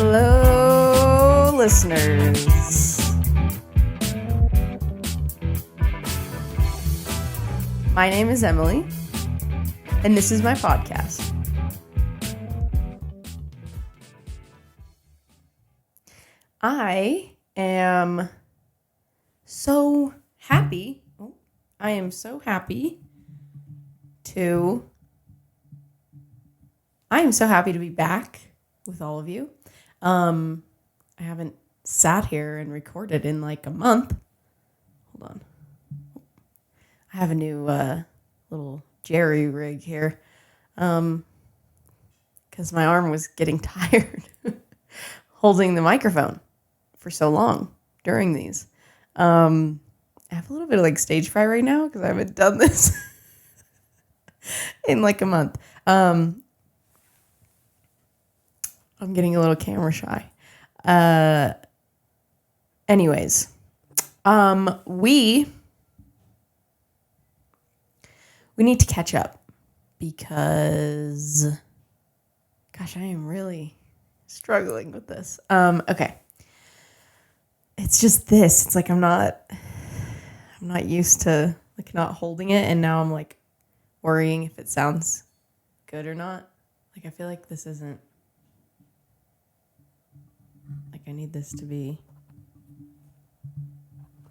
Hello, listeners. My name is Emily, and this is my podcast. I am so happy. I am so happy to be back with all of you. I haven't sat here and recorded in like a month. Hold on. I have a new little jerry rig here because my arm was getting tired holding the microphone for so long during these. I have a little bit of like stage fright right now because I haven't done this in like a month. I'm getting a little camera shy. Anyways, we need to catch up because, gosh, I am really struggling with this. Okay. It's just this. It's like I'm not used to like not holding it, and now I'm like worrying if it sounds good or not. Like I feel like this isn't. Like I need this to be.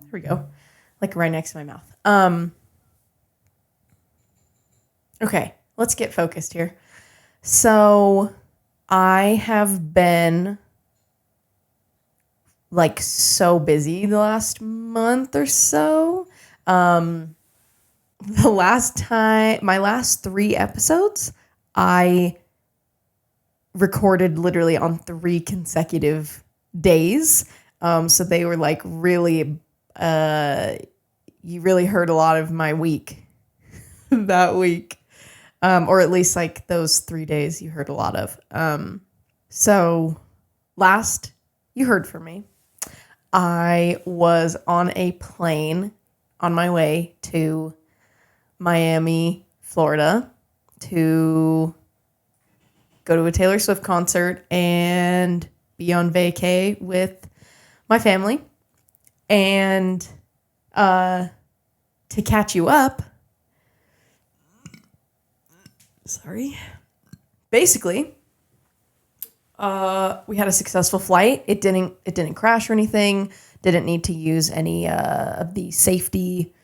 There we go. Like right next to my mouth. Okay, let's get focused here. So I have been like so busy the last month or so. My last 3 episodes, I recorded literally on 3 consecutive days. So they were like really, you really heard a lot of my week that week. Or at least like those 3 days you heard a lot of. So last you heard from me, I was on a plane on my way to Miami, Florida to go to a Taylor Swift concert and be on vacay with my family. And to catch you up, basically, we had a successful flight. It didn't crash or anything. Didn't need to use any of the safety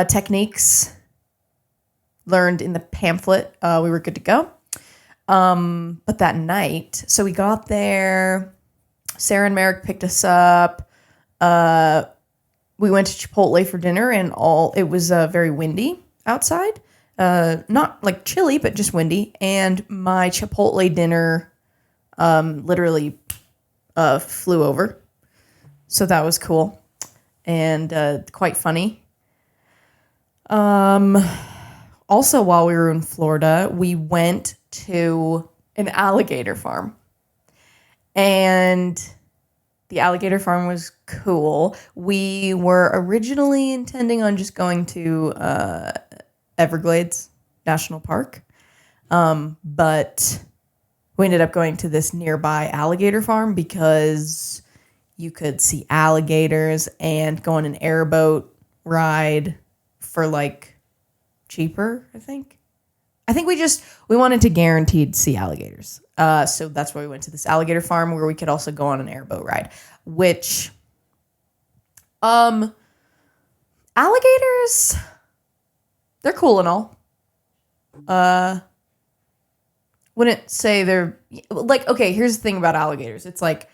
techniques learned in the pamphlet. We were good to go. But that night, so we got there. Sarah and Merrick picked us up. We went to Chipotle for dinner, and it was very windy outside. Not like chilly, but just windy. And my Chipotle dinner literally flew over. So that was cool and quite funny. Also, while we were in Florida, we went to an alligator farm. And the alligator farm was cool. We were originally intending on just going to Everglades National Park. But we ended up going to this nearby alligator farm because you could see alligators and go on an airboat ride for like cheaper, I think. I think we wanted to guaranteed see alligators. So that's why we went to this alligator farm where we could also go on an airboat ride, which alligators, they're cool and all. Wouldn't say they're like, okay, here's the thing about alligators. It's like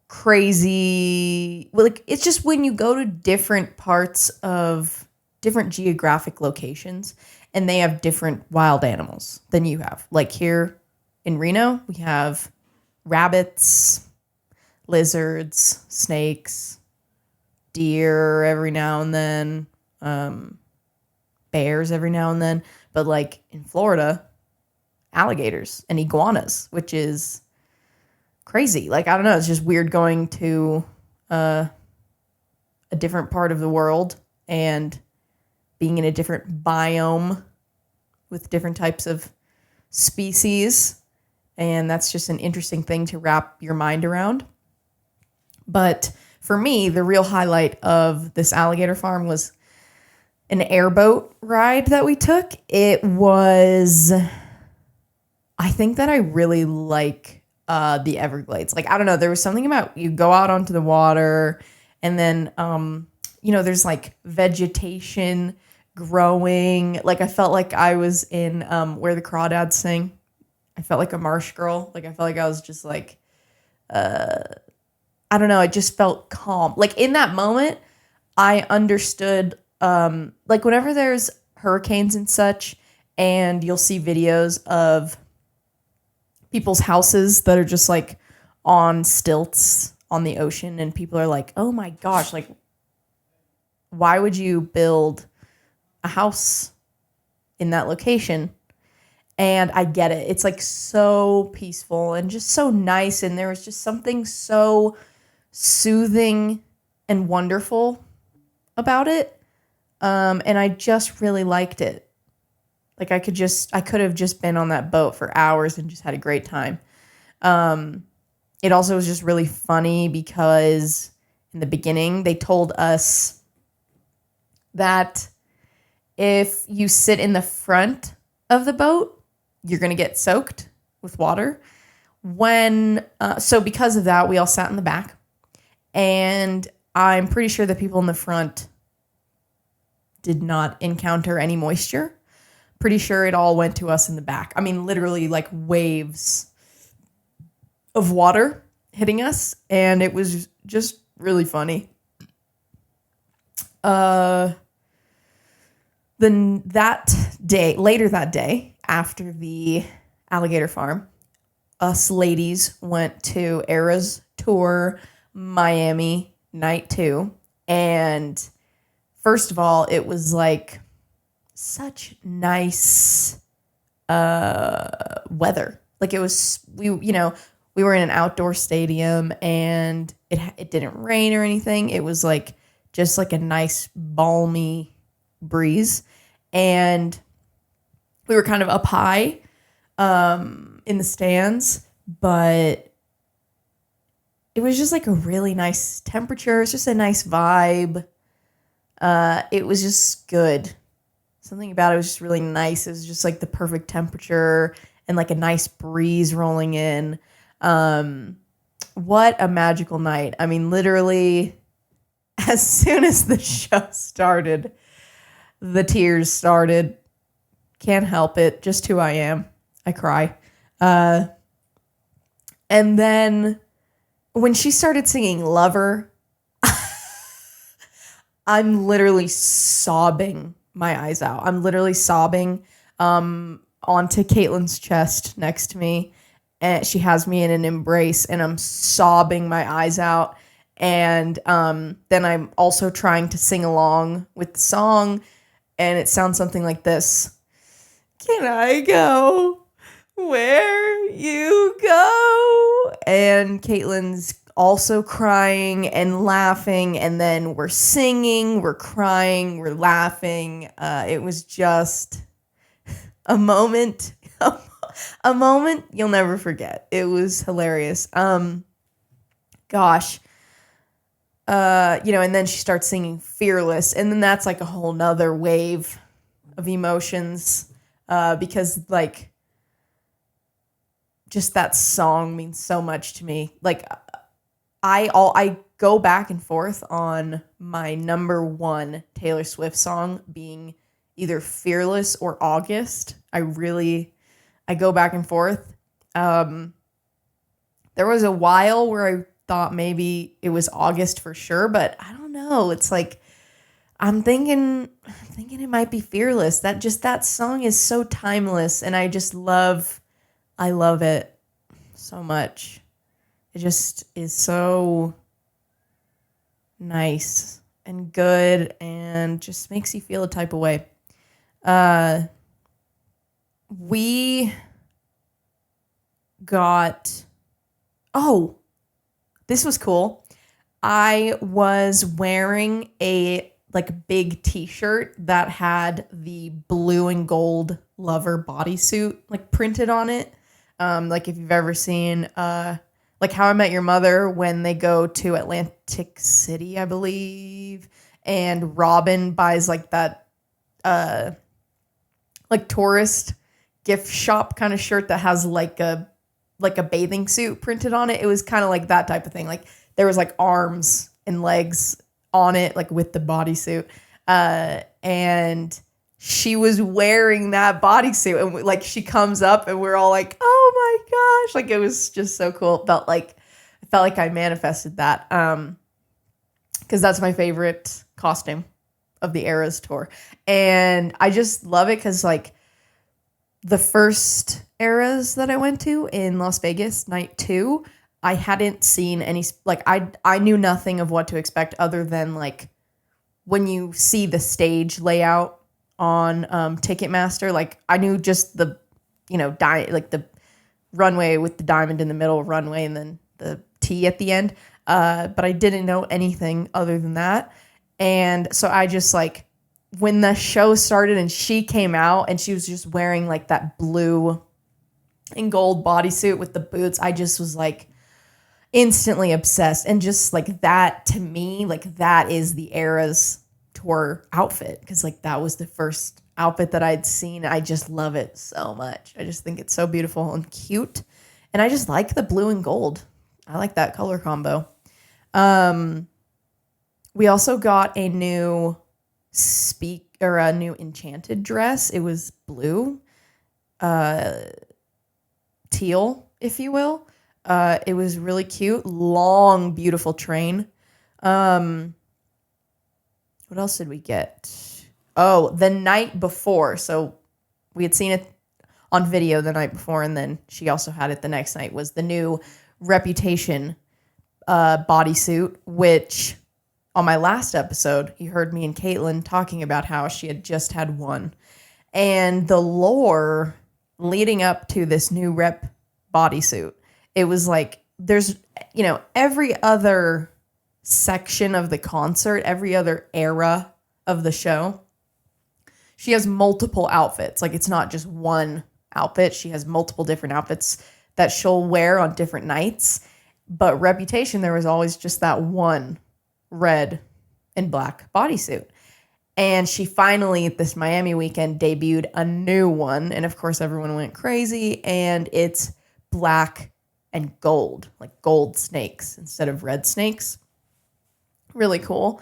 crazy. Like it's just when you go to different parts of different geographic locations and they have different wild animals than you have. Like here in Reno, we have rabbits, lizards, snakes, deer every now and then, bears every now and then. But like in Florida, alligators and iguanas, which is crazy. Like, I don't know. It's just weird going to a different part of the world and being in a different biome with different types of species And that's just an interesting thing to wrap your mind around. But for me, the real highlight of this alligator farm was an airboat ride that we took. It was, I think that I really like the Everglades. Like, I don't know, there was something about you go out onto the water and then, there's like vegetation growing. Like, I felt like I was in Where the Crawdads Sing. I felt like a marsh girl. Like, I felt like I was just like, I don't know. I just felt calm. Like, in that moment, I understood, like, whenever there's hurricanes and such, and you'll see videos of people's houses that are just, like, on stilts on the ocean, and people are like, oh, my gosh, like, why would you build a house in that location? And I get it. It's, like, so peaceful and just so nice, and there was just something so soothing and wonderful about it. And I just really liked it. Like, I could have just been on that boat for hours and just had a great time. It also was just really funny because in the beginning they told us that if you sit in the front of the boat, you're going to get soaked with water. So because of that, we all sat in the back. And I'm pretty sure the people in the front did not encounter any moisture. Pretty sure it all went to us in the back. I mean, literally like waves of water hitting us. And it was just really funny. Later that day, after the alligator farm, us ladies went to Era's tour Miami night 2. And first of all, it was like such nice weather. Like, it was, we were in an outdoor stadium and it didn't rain or anything. It was like just like a nice balmy breeze. And we were kind of up high in the stands, but it was just like a really nice temperature. It's just a nice vibe. It was just good. Something about it was just really nice. It was just like the perfect temperature and like a nice breeze rolling in. What a magical night. I mean, literally, as soon as the show started, the tears started. Can't help it. Just who I am. I cry. And then when she started singing Lover, I'm literally sobbing my eyes out. I'm literally sobbing onto Caitlin's chest next to me. And she has me in an embrace and I'm sobbing my eyes out. And then I'm also trying to sing along with the song. And it sounds something like this. Can I go where you go? And Caitlin's also crying and laughing, and then we're singing, we're crying, we're laughing. It was just a moment you'll never forget. It was hilarious. And then she starts singing Fearless, and then that's like a whole nother wave of emotions, because like just that song means so much to me. Like, I go back and forth on my number one Taylor Swift song being either Fearless or August. I go back and forth. There was a while where I thought maybe it was August for sure, but I don't know. It's like, I'm thinking it might be Fearless. That song is so timeless, and I love it so much. It just is so nice and good and just makes you feel a type of way. This was cool. I was wearing a like big t-shirt that had the blue and gold Lover bodysuit like printed on it. Like if you've ever seen like How I Met Your Mother when they go to Atlantic City, I believe, and Robin buys like that like tourist gift shop kind of shirt that has like a bathing suit printed on it. It was kind of like that type of thing. Like there was like arms and legs on it, like with the bodysuit. And she was wearing that bodysuit, and like she comes up and we're all like, oh my gosh. Like it was just so cool. I felt like I manifested that. Because that's my favorite costume of the Eras tour. And I just love it because like the first Eras that I went to in Las Vegas, night 2, I hadn't seen any, like I knew nothing of what to expect other than like when you see the stage layout on Ticketmaster, like I knew just the, like the runway with the diamond in the middle runway and then the T at the end. But I didn't know anything other than that. And so I just like, when the show started and she came out and she was just wearing like that blue and gold bodysuit with the boots, I just was like instantly obsessed. And just like that to me, like that is the Eras tour outfit. Cause like that was the first outfit that I'd seen. I just love it so much. I just think it's so beautiful and cute. And I just like the blue and gold. I like that color combo. We also got a new a new enchanted dress. It was blue, teal, if you will. It was really cute, long, beautiful train. What else did we get? Oh, the night before. So we had seen it on video the night before, and then she also had it the next night, was the new Reputation bodysuit, which on my last episode, you heard me and Caitlin talking about how she had just had one. And the lore leading up to this new Rep bodysuit, it was like there's, every other section of the concert, every other era of the show, she has multiple outfits. Like it's not just one outfit. She has multiple different outfits that she'll wear on different nights. But Reputation, there was always just that one red and black bodysuit. And she finally, this Miami weekend, debuted a new one. And of course, everyone went crazy. And it's black and gold, like gold snakes instead of red snakes. Really cool.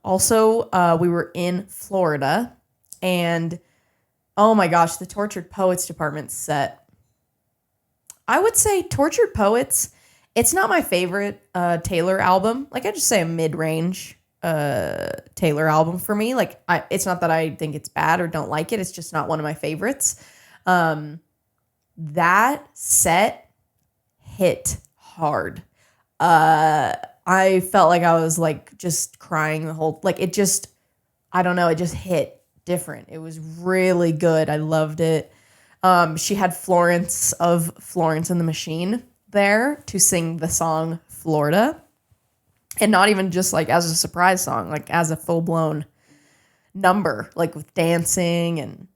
Also, we were in Florida. And oh my gosh, the Tortured Poets department set. I would say Tortured Poets, it's not my favorite Taylor album. Like I just say a mid-range Taylor album for me. Like it's not that I think it's bad or don't like it. It's just not one of my favorites. That set hit hard. I felt like I was like just crying the whole, like it just, I don't know, it just hit different. It was really good. I loved it. She had Florence of Florence and the Machine there to sing the song Florida. And not even just like as a surprise song, like as a full-blown number, like with dancing, and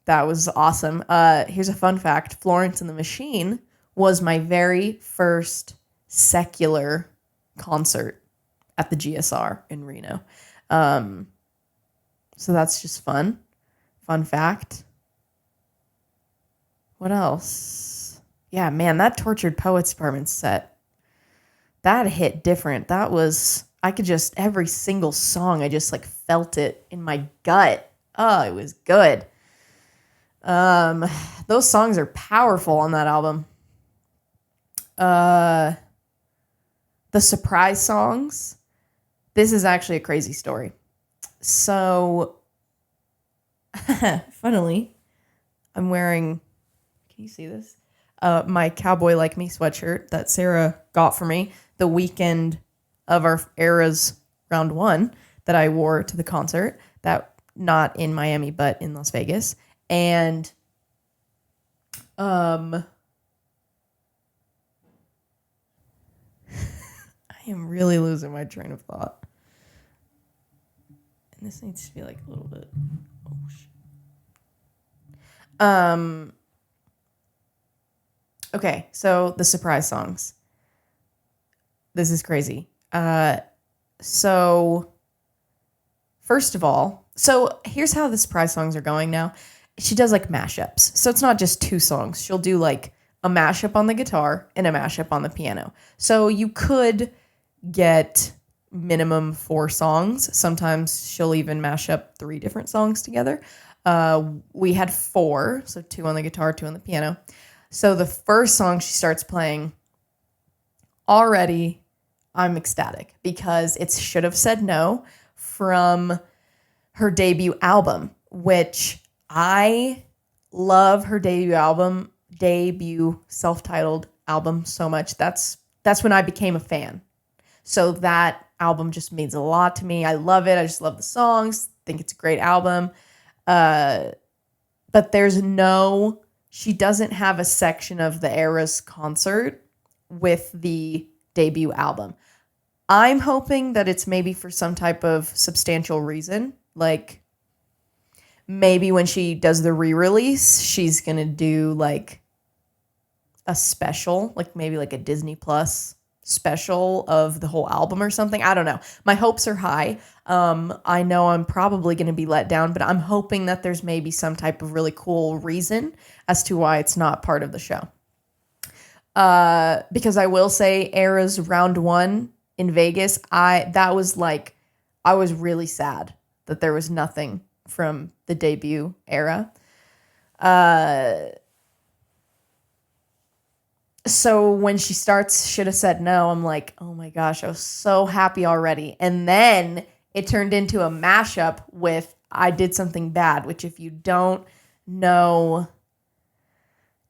that was awesome. Here's a fun fact. Florence and the Machine was my very first secular concert at the GSR in Reno. So that's just fun. Fun fact. What else? Yeah, man, that Tortured Poets department set, that hit different. That was, I could just, every single song, I just like felt it in my gut. Oh, it was good. Those songs are powerful on that album. The surprise songs. This is actually a crazy story. So, funnily, I'm wearing, can you see this? My Cowboy Like Me sweatshirt that Sarah got for me the weekend of our Eras round 1 that I wore to the concert, that not in Miami, but in Las Vegas. And, I am really losing my train of thought. And this needs to be like a little bit, oh shit. Um, okay, so the surprise songs. This is crazy. So first of all, so here's how the surprise songs are going now. She does like mashups. So it's not just two songs. She'll do like a mashup on the guitar and a mashup on the piano. So you could get minimum 4 songs. Sometimes she'll even mash up 3 different songs together. We had 4, so 2 on the guitar, 2 on the piano. So the first song she starts playing, already I'm ecstatic because it's Should Have Said No from her debut album, which I love her debut self-titled album so much. That's when I became a fan. So that album just means a lot to me. I love it. I just love the songs. Think it's a great album. But she doesn't have a section of the Eras concert with the debut album. I'm hoping that it's maybe for some type of substantial reason. Like maybe when she does the re-release, she's going to do like a special, like maybe like a Disney Plus special of the whole album or something. I don't know. My hopes are high. I know I'm probably going to be let down, but I'm hoping that there's maybe some type of really cool reason as to why it's not part of the show. Because I will say Eras round 1 in Vegas, I was really sad that there was nothing from the debut era. So when she starts Should Have Said No, I'm like, oh my gosh, I was so happy already. And then it turned into a mashup with I Did Something Bad, which if you don't know,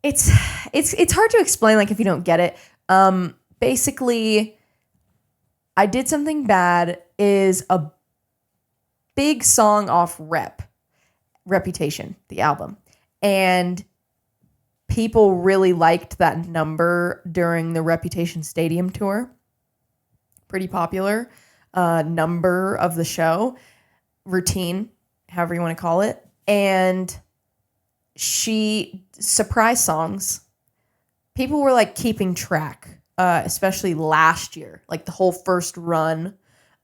it's hard to explain, like if you don't get it. Basically, I Did Something Bad is a big song off Reputation, the album. And people really liked that number during the Reputation Stadium tour. Pretty popular number of the show. Routine, however you want to call it. And surprise songs, people were like keeping track, especially last year. Like the whole first run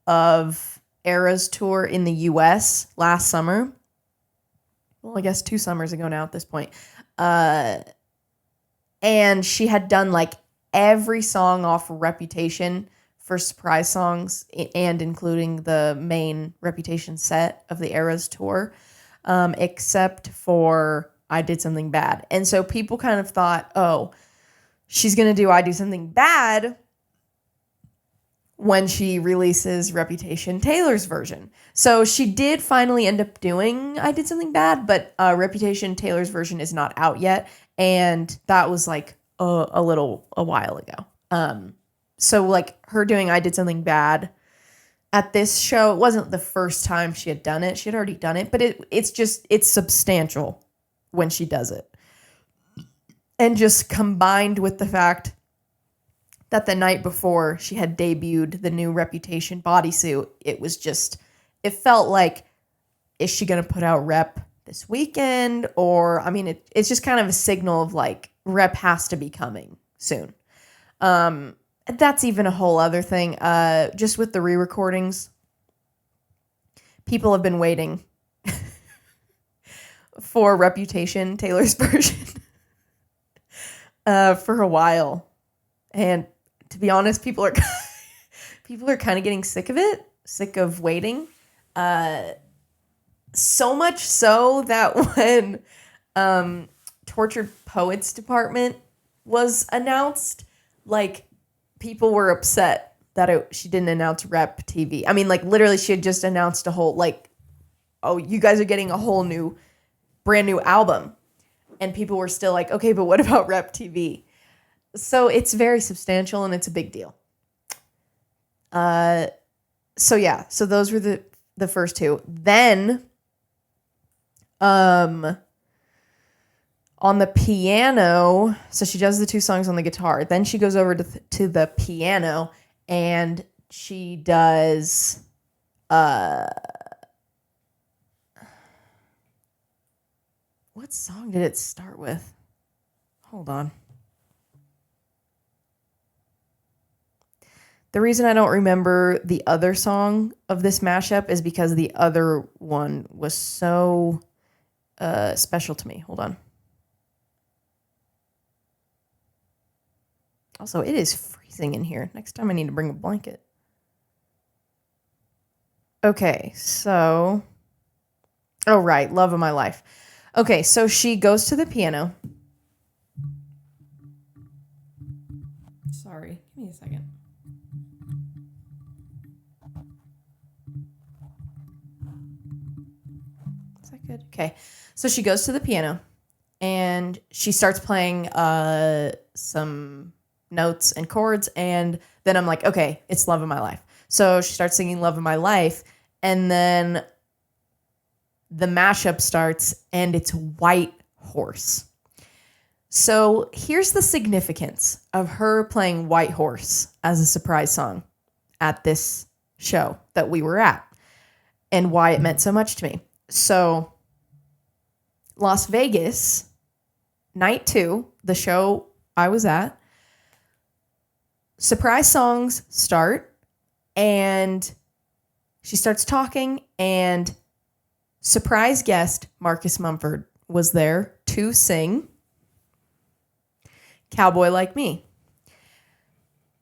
of Eras tour in the US last summer. Well, I guess 2 summers ago now at this point. And she had done like every song off Reputation for surprise songs and including the main Reputation set of the Eras tour, except for I Did Something Bad. And so people kind of thought, oh, she's going to do I Do Something Bad when she releases Reputation Taylor's version. So she did finally end up doing I Did Something Bad, but Reputation Taylor's version is not out yet. And that was like a while ago. So like her doing I Did Something Bad at this show, it wasn't the first time she had done it. She had already done it, but it's substantial when she does it. And just combined with the fact that the night before she had debuted the new Reputation bodysuit, it felt like, is she going to put out Rep this weekend? Or, I mean, it's just kind of a signal of like, Rep has to be coming soon. That's even a whole other thing. Just with the re-recordings, people have been waiting for Reputation Taylor's version for a while. And to be honest, people are kind of getting sick of it, sick of waiting. So much so that when Tortured Poets Department was announced, like people were upset that she didn't announce Rep TV. I mean, like literally she had just announced a whole like, oh, you guys are getting a whole brand new album. And people were still like, okay, but what about Rep TV? So it's very substantial and it's a big deal. So those were the first 2. Then, on the piano, so she does the 2 songs on the guitar. Then she goes over to the piano and she does, What song did it start with? Hold on. The reason I don't remember the other song of this mashup is because the other one was so special to me. Hold on. Also, it is freezing in here. Next time I need to bring a blanket. Okay, so... Oh, right. Love of My Life. Okay, so she goes to the piano. Sorry. Give me a second. Is that good? Okay. So she goes to the piano and she starts playing some notes and chords. And then I'm like, okay, it's Love of My Life. So she starts singing Love of My Life. And then the mashup starts and it's White Horse. So here's the significance of her playing White Horse as a surprise song at this show that we were at and why it meant so much to me. So Las Vegas, night 2, the show I was at, surprise songs start and she starts talking and surprise guest Marcus Mumford was there to sing Cowboy Like Me.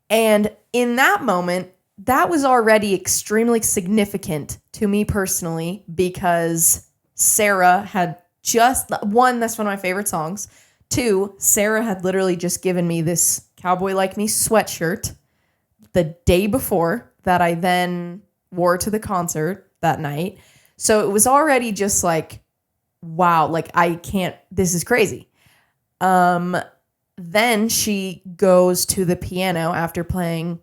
And in that moment, that was already extremely significant to me personally because Sarah had just, one, that's one of my favorite songs. 2, Sarah had literally just given me this Cowboy Like Me sweatshirt the day before that I then wore to the concert that night. So it was already just like, wow, like I can't, this is crazy. Then she goes to the piano after playing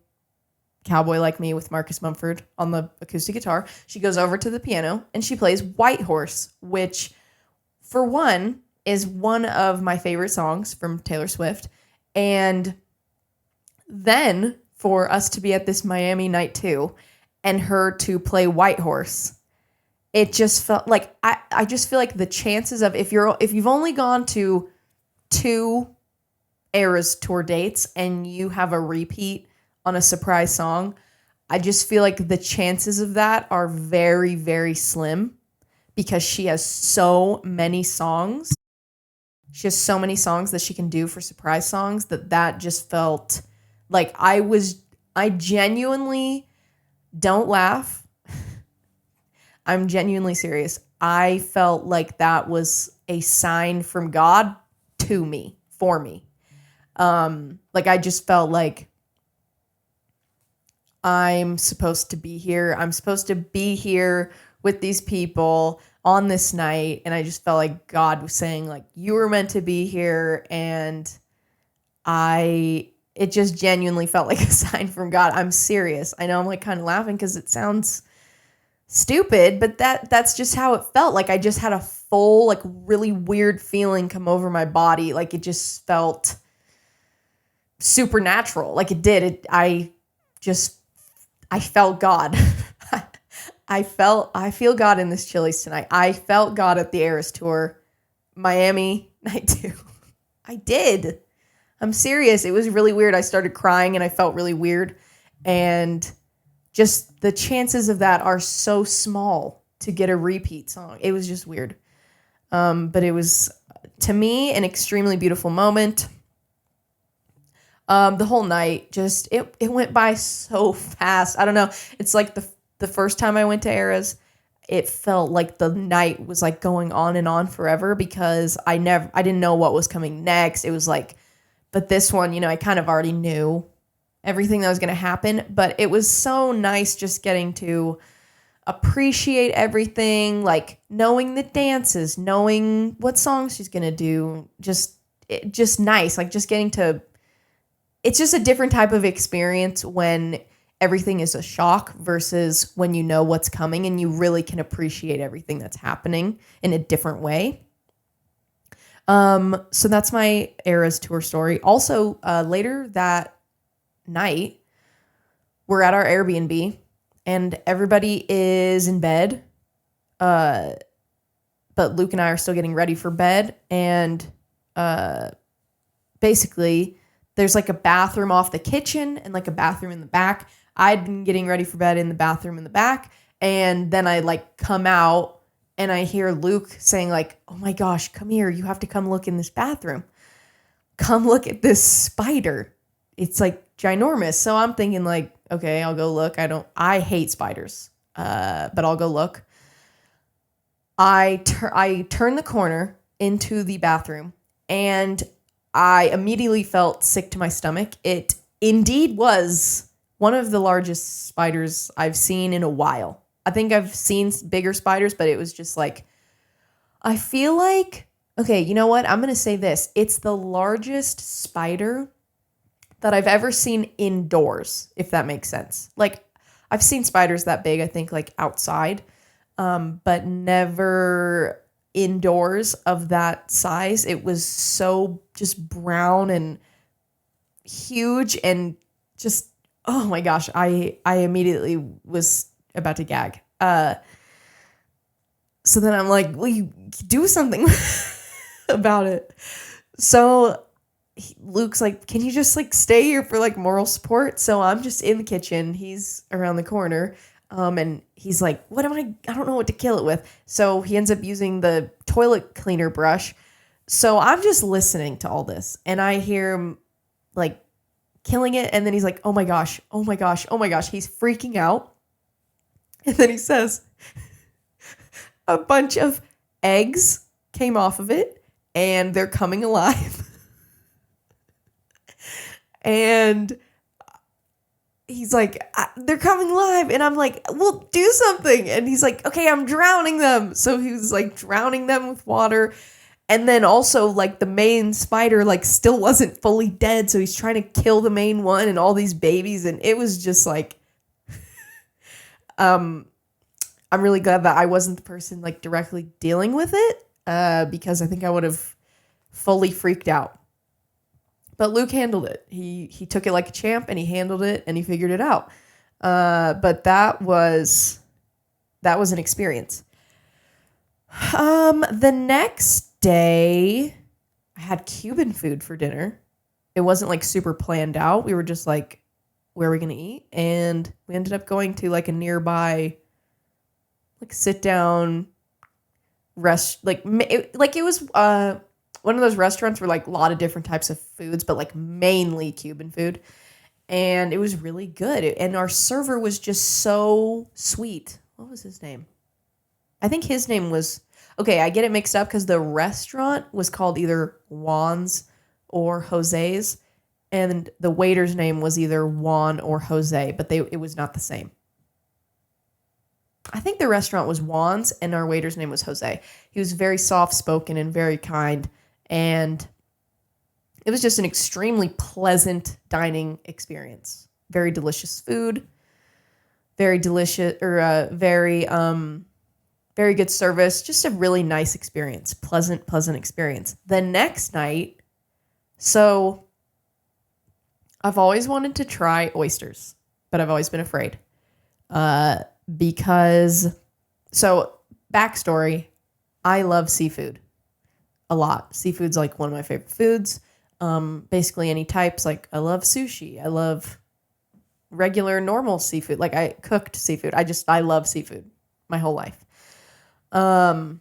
Cowboy Like Me with Marcus Mumford on the acoustic guitar. She goes over to the piano and she plays White Horse, which for one is one of my favorite songs from Taylor Swift. And then for us to be at this Miami night 2 and her to play White Horse, it just felt like I just feel like the chances of if you've only gone to 2 Eras tour dates and you have a repeat on a surprise song, I just feel like the chances of that are very, very slim because she has so many songs. She has so many songs that she can do for surprise songs that just felt like I genuinely, don't laugh. I'm genuinely serious. I felt like that was a sign from God to me, for me. Like I just felt like I'm supposed to be here. I'm supposed to be here with these people on this night. And I just felt like God was saying like, you were meant to be here. And it just genuinely felt like a sign from God. I'm serious. I know I'm like kind of laughing because it sounds stupid, but that's just how it felt. Like I just had a full, like really weird feeling come over my body. Like it just felt supernatural. Like it did. I felt God. I feel God in this Chili's tonight. I felt God at the Eras Tour, Miami night 2. I did. I'm serious. It was really weird. I started crying and I felt really weird. And just the chances of that are so small to get a repeat song. It was just weird. But it was, to me, an extremely beautiful moment. The whole night, just, it went by so fast. I don't know. It's like the first time I went to Eras, it felt like the night was like going on and on forever because I didn't know what was coming next. It was like, but this one, I kind of already knew everything that was going to happen, but it was so nice just getting to appreciate everything, like knowing the dances, knowing what songs she's going to do, just nice, like just getting to, it's just a different type of experience when everything is a shock versus when you know what's coming and you really can appreciate everything that's happening in a different way. So that's my Eras tour story. Also, later that night, we're at our Airbnb and everybody is in bed. but Luke and I are still getting ready for bed. And basically, there's like a bathroom off the kitchen and like a bathroom in the back. I'd been getting ready for bed in the bathroom in the back. And then I like come out and I hear Luke saying like, oh my gosh, come here. You have to come look in this bathroom. Come look at this spider. It's like ginormous. So I'm thinking like, okay, I'll go look. I hate spiders, but I'll go look. I turn the corner into the bathroom and I immediately felt sick to my stomach. It indeed was one of the largest spiders I've seen in a while. I think I've seen bigger spiders, but it was just like, I feel like, okay, you know what? I'm going to say this. It's the largest spider that I've ever seen indoors, if that makes sense. Like, I've seen spiders that big, I think, like outside, but never indoors of that size. It was so just brown and huge and just, oh my gosh, I immediately was about to gag. So then I'm like, will you do something about it? So Luke's like, can you just like stay here for like moral support? So I'm just in the kitchen. He's around the corner. And he's like, I don't know what to kill it with. So he ends up using the toilet cleaner brush. So I'm just listening to all this and I hear him like killing it. And then he's like, oh my gosh, oh my gosh, oh my gosh. He's freaking out. And then he says, a bunch of eggs came off of it and they're coming alive. And he's like, they're coming alive. And I'm like, well, do something. And he's like, okay, I'm drowning them. So he was like drowning them with water. And then also like the main spider like still wasn't fully dead. So he's trying to kill the main one and all these babies. And it was just like, I'm really glad that I wasn't the person like directly dealing with it because I think I would have fully freaked out. But Luke handled it. He took it like a champ and he handled it and he figured it out. But that was an experience. The next day, I had Cuban food for dinner. It wasn't like super planned out. We were just like, where are we going to eat? And we ended up going to like a nearby like sit down it was one of those restaurants where like a lot of different types of foods, but like mainly Cuban food. And it was really good. And our server was just so sweet. What was his name? I think his name was, okay, I get it mixed up because the restaurant was called either Juan's or Jose's. And the waiter's name was either Juan or Jose, but it was not the same. I think the restaurant was Juan's and our waiter's name was Jose. He was very soft-spoken and very kind. And it was just an extremely pleasant dining experience. Very delicious food. Very delicious, or very good service. Just a really nice experience. Pleasant experience. The next night, so I've always wanted to try oysters, but I've always been afraid. Because, so backstory, I love seafood a lot. Seafood's like one of my favorite foods. Basically any types, like I love sushi. I love regular normal seafood. Like I cooked seafood. I love seafood my whole life. And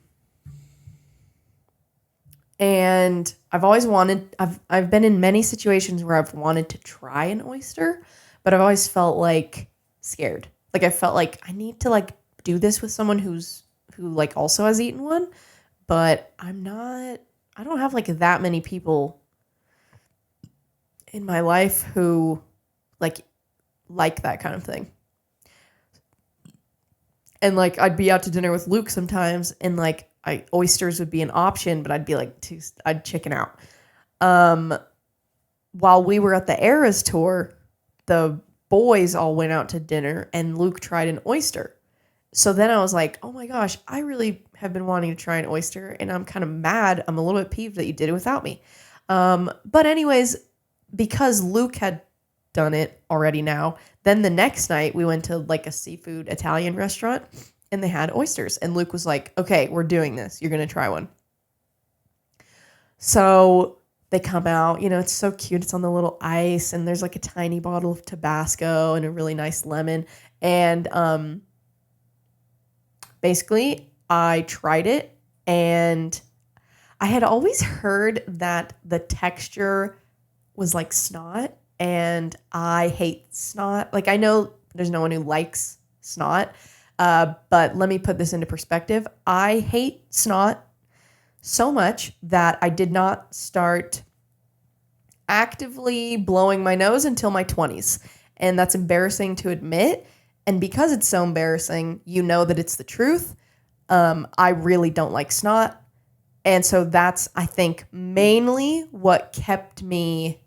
I've been in many situations where I've wanted to try an oyster, but I've always felt like scared. Like I felt like I need to like do this with someone who like also has eaten one, but I don't have like that many people in my life who like that kind of thing. And like I'd be out to dinner with Luke sometimes and like oysters would be an option, but I'd be like I'd chicken out. While we were at the Eras tour, the boys all went out to dinner and Luke tried an oyster. So then I was like, oh my gosh, I really have been wanting to try an oyster and I'm kind of mad. I'm a little bit peeved that you did it without me. But anyways, because Luke had done it already now, then the next night we went to like a seafood Italian restaurant and they had oysters. And Luke was like, okay, we're doing this. You're going to try one. So they come out, it's so cute. It's on the little ice, and there's like a tiny bottle of Tabasco and a really nice lemon. And basically, I tried it, and I had always heard that the texture was like snot, and I hate snot. Like, I know there's no one who likes snot, but let me put this into perspective. I hate snot so much that I did not start actively blowing my nose until my 20s. And that's embarrassing to admit. And because it's so embarrassing, you know that it's the truth. I really don't like snot. And so that's, I think, mainly what kept me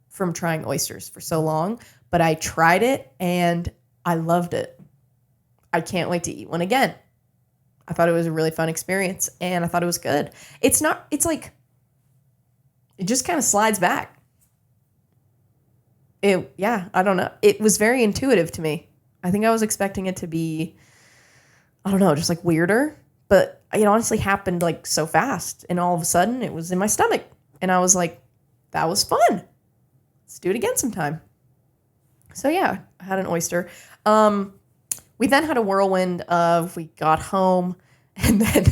from trying oysters for so long. But I tried it and I loved it. I can't wait to eat one again. I thought it was a really fun experience, and I thought it was good. It's like, it just kind of slides back. I don't know. It was very intuitive to me. I think I was expecting it to be, I don't know, just like weirder, but it honestly happened like so fast, and all of a sudden it was in my stomach, and I was like, that was fun. Let's do it again sometime. So yeah, I had an oyster. We then had a whirlwind of, we got home, and then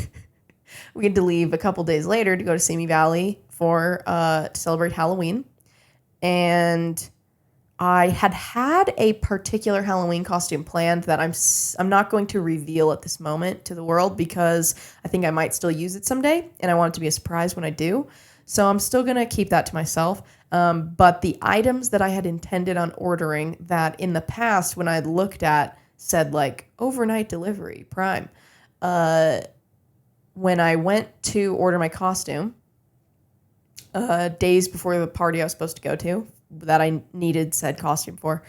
we had to leave a couple days later to go to Simi Valley to celebrate Halloween. And I had a particular Halloween costume planned that I'm not going to reveal at this moment to the world, because I think I might still use it someday, and I want it to be a surprise when I do. So I'm still going to keep that to myself. But the items that I had intended on ordering, that in the past when I'd looked at said like overnight delivery, Prime. When I went to order my costume, days before the party I was supposed to go to, that I needed said costume for,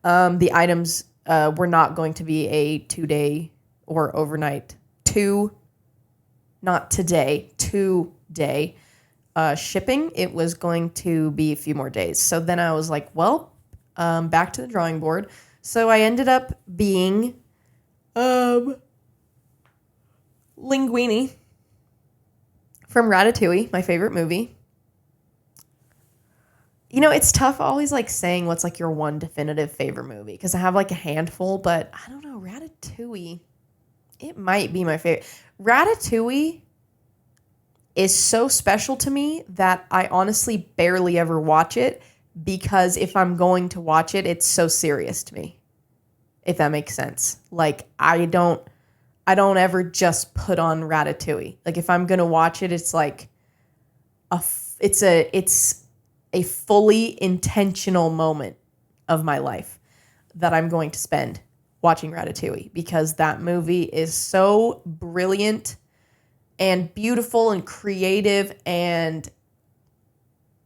the items were not going to be a 2-day or overnight, not today, 2-day shipping. It was going to be a few more days. So then I was like, well, back to the drawing board. So I ended up being Linguini from Ratatouille, my favorite movie. It's tough always like saying what's like your one definitive favorite movie, because I have like a handful, but I don't know, Ratatouille, it might be my favorite. Ratatouille is so special to me that I honestly barely ever watch it, because if I'm going to watch it, it's so serious to me, if that makes sense. Like, I don't ever just put on Ratatouille. Like, if I'm going to watch it, it's like it's a fully intentional moment of my life that I'm going to spend watching Ratatouille, because that movie is so brilliant and beautiful and creative, and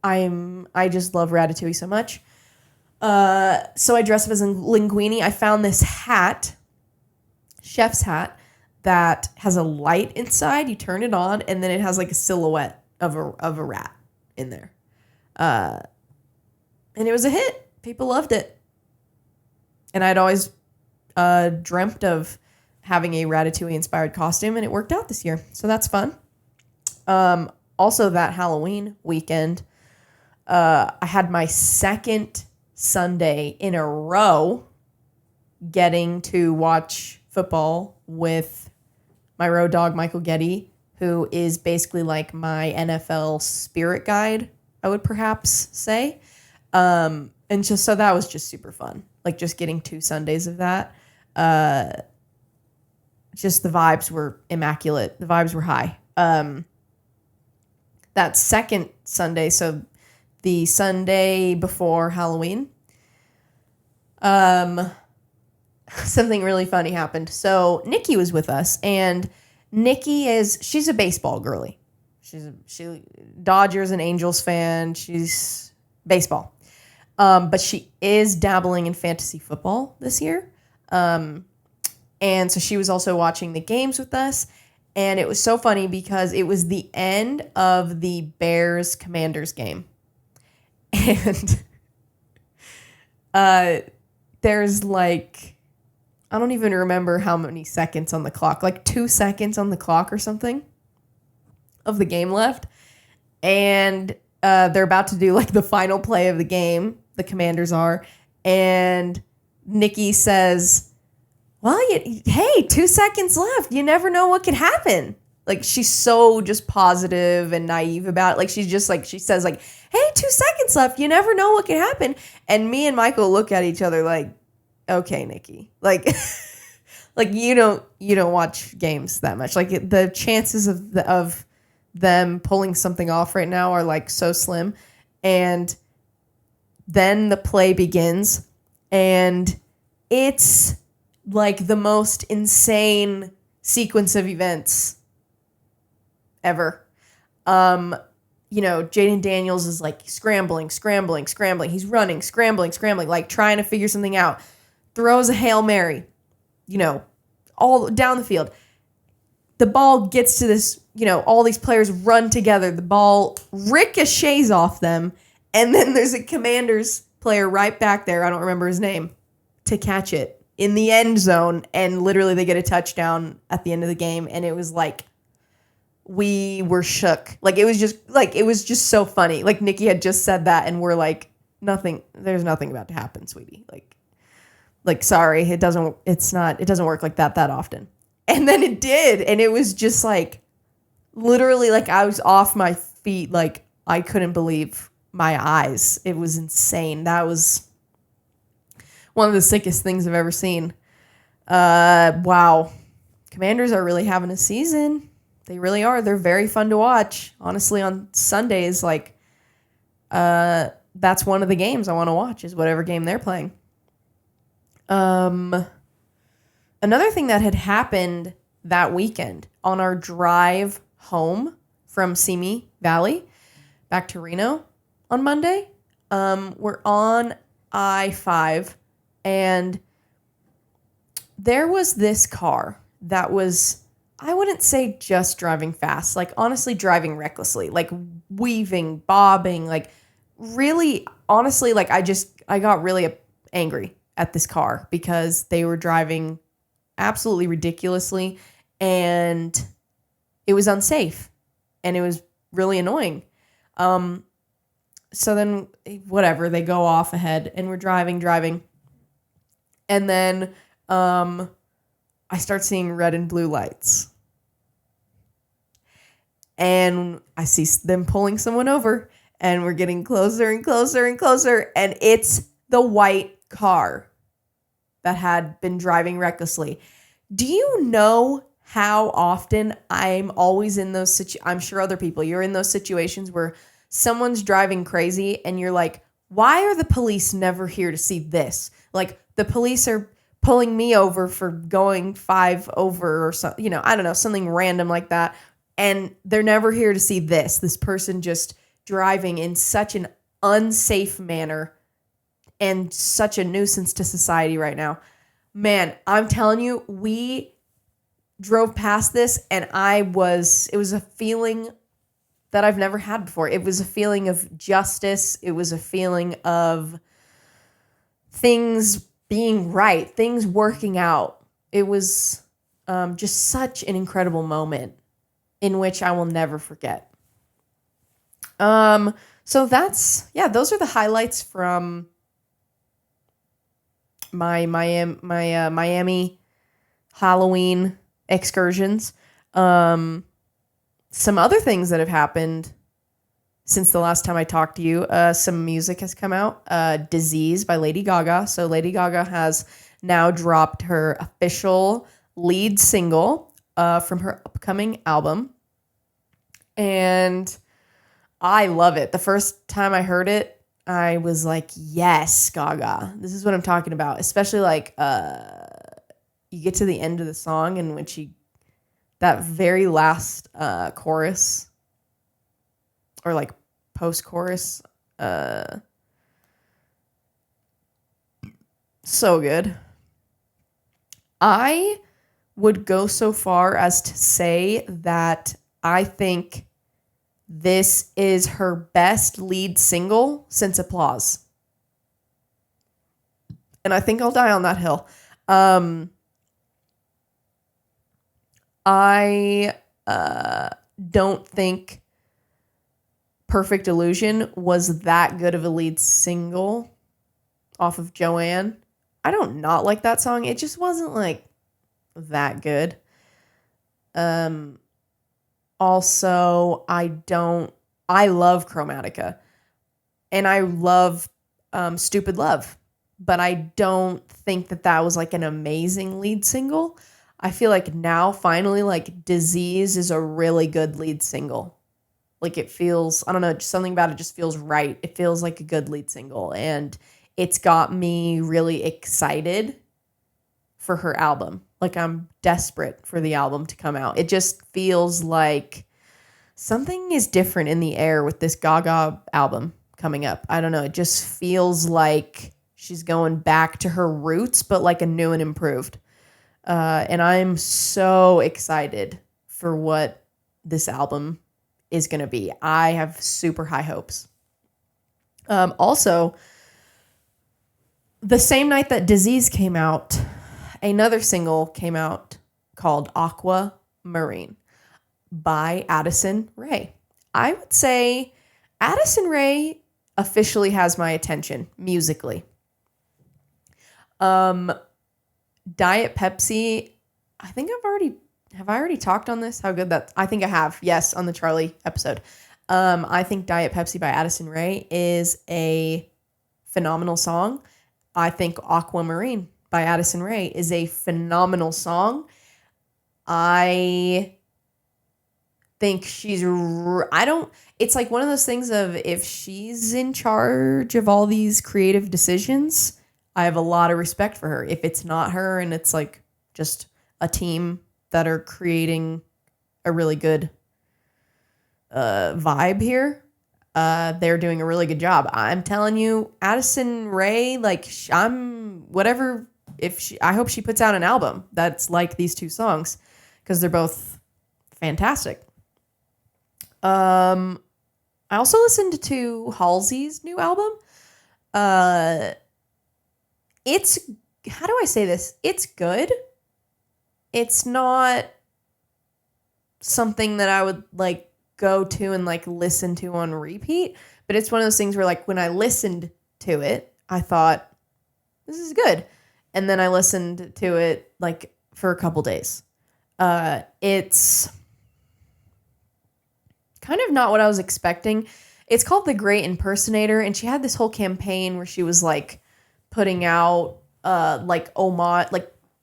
I just love Ratatouille so much. So I dressed up as a Linguini. I found this hat, chef's hat, that has a light inside. You turn it on, and then it has like a silhouette of a rat in there. And it was a hit. People loved it. And I'd always dreamt of having a Ratatouille-inspired costume, and it worked out this year. So that's fun. Also, that Halloween weekend, I had my second Sunday in a row getting to watch football with my road dog, Michael Getty, who is basically like my NFL spirit guide, I would perhaps say. And just so that was just super fun. Like, just getting 2 Sundays of that. Just the vibes were immaculate. The vibes were high. That second Sunday, so the Sunday before Halloween, something really funny happened. So Nikki was with us, and she's a baseball girly. She's Dodgers and Angels fan. She's baseball. But she is dabbling in fantasy football this year. And so she was also watching the games with us. And it was so funny because it was the end of the Bears-Commanders game. And there's like I don't even remember how many seconds on the clock, like 2 seconds on the clock or something of the game left. And they're about to do like the final play of the game. The Commanders are. And Nikki says, well, hey, 2 seconds left. You never know what could happen. Like, she's so just positive and naive about it. Like, she's just like, she says like, hey, 2 seconds left. You never know what could happen. And me and Michael look at each other like, okay, Nikki, like, like you don't watch games that much. Like the chances of them pulling something off right now are like so slim. And then the play begins, and it's like the most insane sequence of events ever. Jaden Daniels is like scrambling. He's running, scrambling, like trying to figure something out. Throws a Hail Mary, all down the field. The ball gets to this, all these players run together. The ball ricochets off them. And then there's a Commanders player right back there, I don't remember his name, to catch it in the end zone. And literally they get a touchdown at the end of the game. And it was like, we were shook. Like, it was just so funny. Like, Nikki had just said that, and we're like, there's nothing about to happen, sweetie. Like, sorry, it doesn't work like that often. And then it did. And it was just like, literally, like, I was off my feet. Like, I couldn't believe my eyes. It was insane. That was one of the sickest things I've ever seen. Wow. Commanders are really having a season. They really are. They're very fun to watch. Honestly, on Sundays, like, that's one of the games I want to watch, is whatever game they're playing. Another thing that had happened that weekend on our drive home from Simi Valley back to Reno on Monday, we're on I-5, and there was this car that was, I wouldn't say just driving fast, like honestly driving recklessly, like weaving, bobbing, like really, honestly, like I got really angry at this car because they were driving absolutely ridiculously, and it was unsafe, and it was really annoying. So then whatever, they go off ahead, and we're driving. And then I start seeing red and blue lights. And I see them pulling someone over, and we're getting closer and closer and closer. And it's the white car that had been driving recklessly. Do you know how often I'm always in those I'm sure other people, you're in those situations where someone's driving crazy and you're like, why are the police never here to see this? Like, the police are pulling me over for going 5 over or something, I don't know, something random like that. And they're never here to see this person just driving in such an unsafe manner and such a nuisance to society right now. Man, I'm telling you, we drove past this, and it was a feeling that I've never had before. It was a feeling of justice. It was a feeling of things being right, things working out. It was just such an incredible moment in which I will never forget. So those are the highlights from my Miami Halloween excursions. Some other things that have happened since the last time I talked to you, some music has come out. Disease by Lady Gaga. So Lady Gaga has now dropped her official lead single from her upcoming album. And I love it. The first time I heard it, I was like, yes, Gaga. This is what I'm talking about. Especially like you get to the end of the song, and when that very last chorus, or like post-chorus, so good. I would go so far as to say that I think this is her best lead single since Applause. And I think I'll die on that hill. I don't think Perfect Illusion was that good of a lead single off of Joanne. I don't not like that song. It just wasn't like that good. Also, I love Chromatica and I love Stupid Love, but I don't think that was like an amazing lead single. I feel like now finally like Disease is a really good lead single. Like it feels, I don't know, just something about it just feels right. It feels like a good lead single and it's got me really excited for her album. Like I'm desperate for the album to come out. It just feels like something is different in the air with this Gaga album coming up. I don't know. It just feels like she's going back to her roots, but like a new and improved. And I'm so excited for what this album is going to be. I have super high hopes. Also, the same night that Disease came out, another single came out called Aquamarine by Addison Rae. I would say Addison Rae officially has my attention musically. Diet Pepsi, I think have I already talked on this? How good that, I think I have. Yes, on the Charlie episode. I think Diet Pepsi by Addison Rae is a phenomenal song. I think Aquamarine by Addison Rae is a phenomenal song. I think it's like one of those things of if she's in charge of all these creative decisions, I have a lot of respect for her. If it's not her and it's like just a team that are creating a really good vibe here, they're doing a really good job. I'm telling you, Addison Rae, like I hope she puts out an album that's like these two songs because they're both fantastic. I also listened to Halsey's new album. It's, how do I say this? It's good. It's not something that I would like go to and like listen to on repeat, but it's one of those things where like when I listened to it, I thought this is good. And then I listened to it like for a couple days. It's kind of not what I was expecting. It's called The Great Impersonator, and she had this whole campaign where she was like putting out like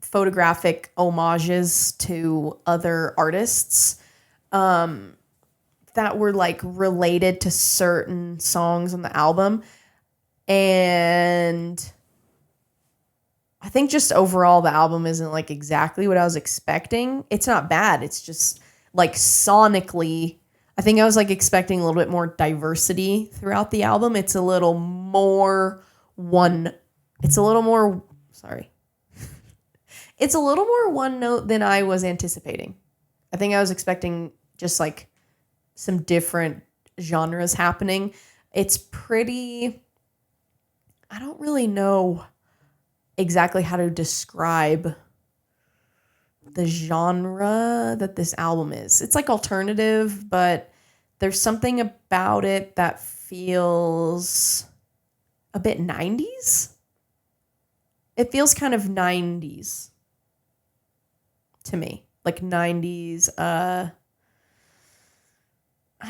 photographic homages to other artists that were like related to certain songs on the album. And I think just overall the album isn't like exactly what I was expecting. It's not bad. It's just like sonically, I think I was like expecting a little bit more diversity throughout the album. It's a little more one note than I was anticipating. I think I was expecting just like some different genres happening. It's pretty, I don't really know exactly how to describe the genre that this album is. It's like alternative, but there's something about it that feels a bit 90s. It feels kind of 90s to me. Like 90s, I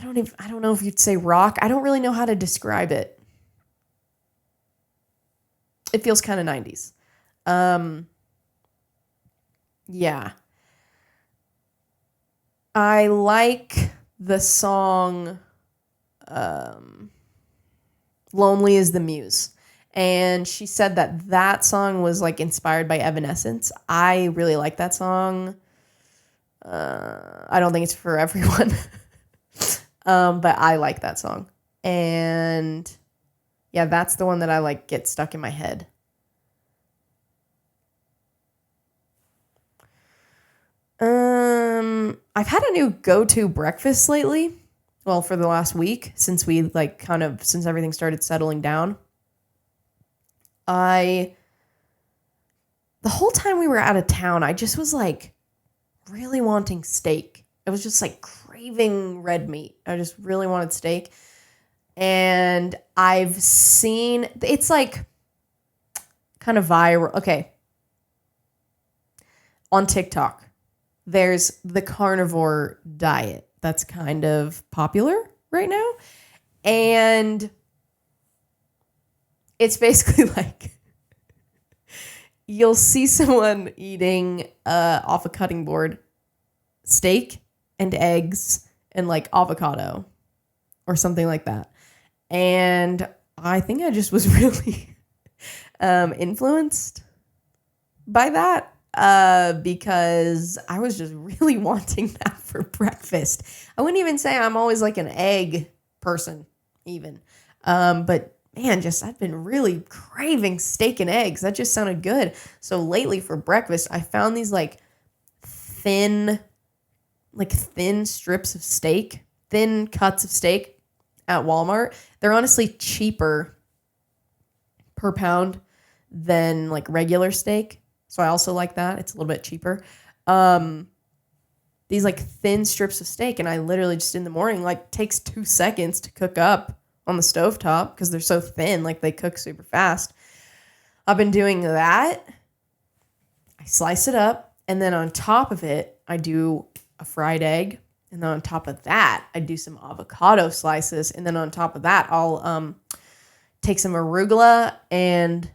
don't know if you'd say rock. I don't really know how to describe it. It feels kind of 90s. Yeah. I like the song Lonely is the Muse. And she said that song was like inspired by Evanescence. I really like that song. I don't think it's for everyone. But I like that song. And yeah, that's the one that I like get stuck in my head. I've had a new go-to breakfast lately. Well, for the last week since since everything started settling down. The whole time we were out of town, I just was like really wanting steak. I was just like craving red meat. I just really wanted steak. And I've seen, it's like kind of viral. Okay. On TikTok, there's the carnivore diet that's kind of popular right now. And it's basically like you'll see someone eating off a cutting board steak and eggs and like avocado or something like that. And I think I just was really influenced by that because I was just really wanting that for breakfast. I wouldn't even say I'm always like an egg person even. But man, just I've been really craving steak and eggs. That just sounded good. So lately for breakfast, I found these like thin strips of steak, thin cuts of steak at Walmart. They're honestly cheaper per pound than like regular steak. So I also like that. It's a little bit cheaper. These like thin strips of steak, and I literally just in the morning, like takes 2 seconds to cook up on the stovetop because they're so thin, like they cook super fast. I've been doing that. I slice it up, and then on top of it, I do a fried egg. And then on top of that, I do some avocado slices. And then on top of that, I'll take some arugula and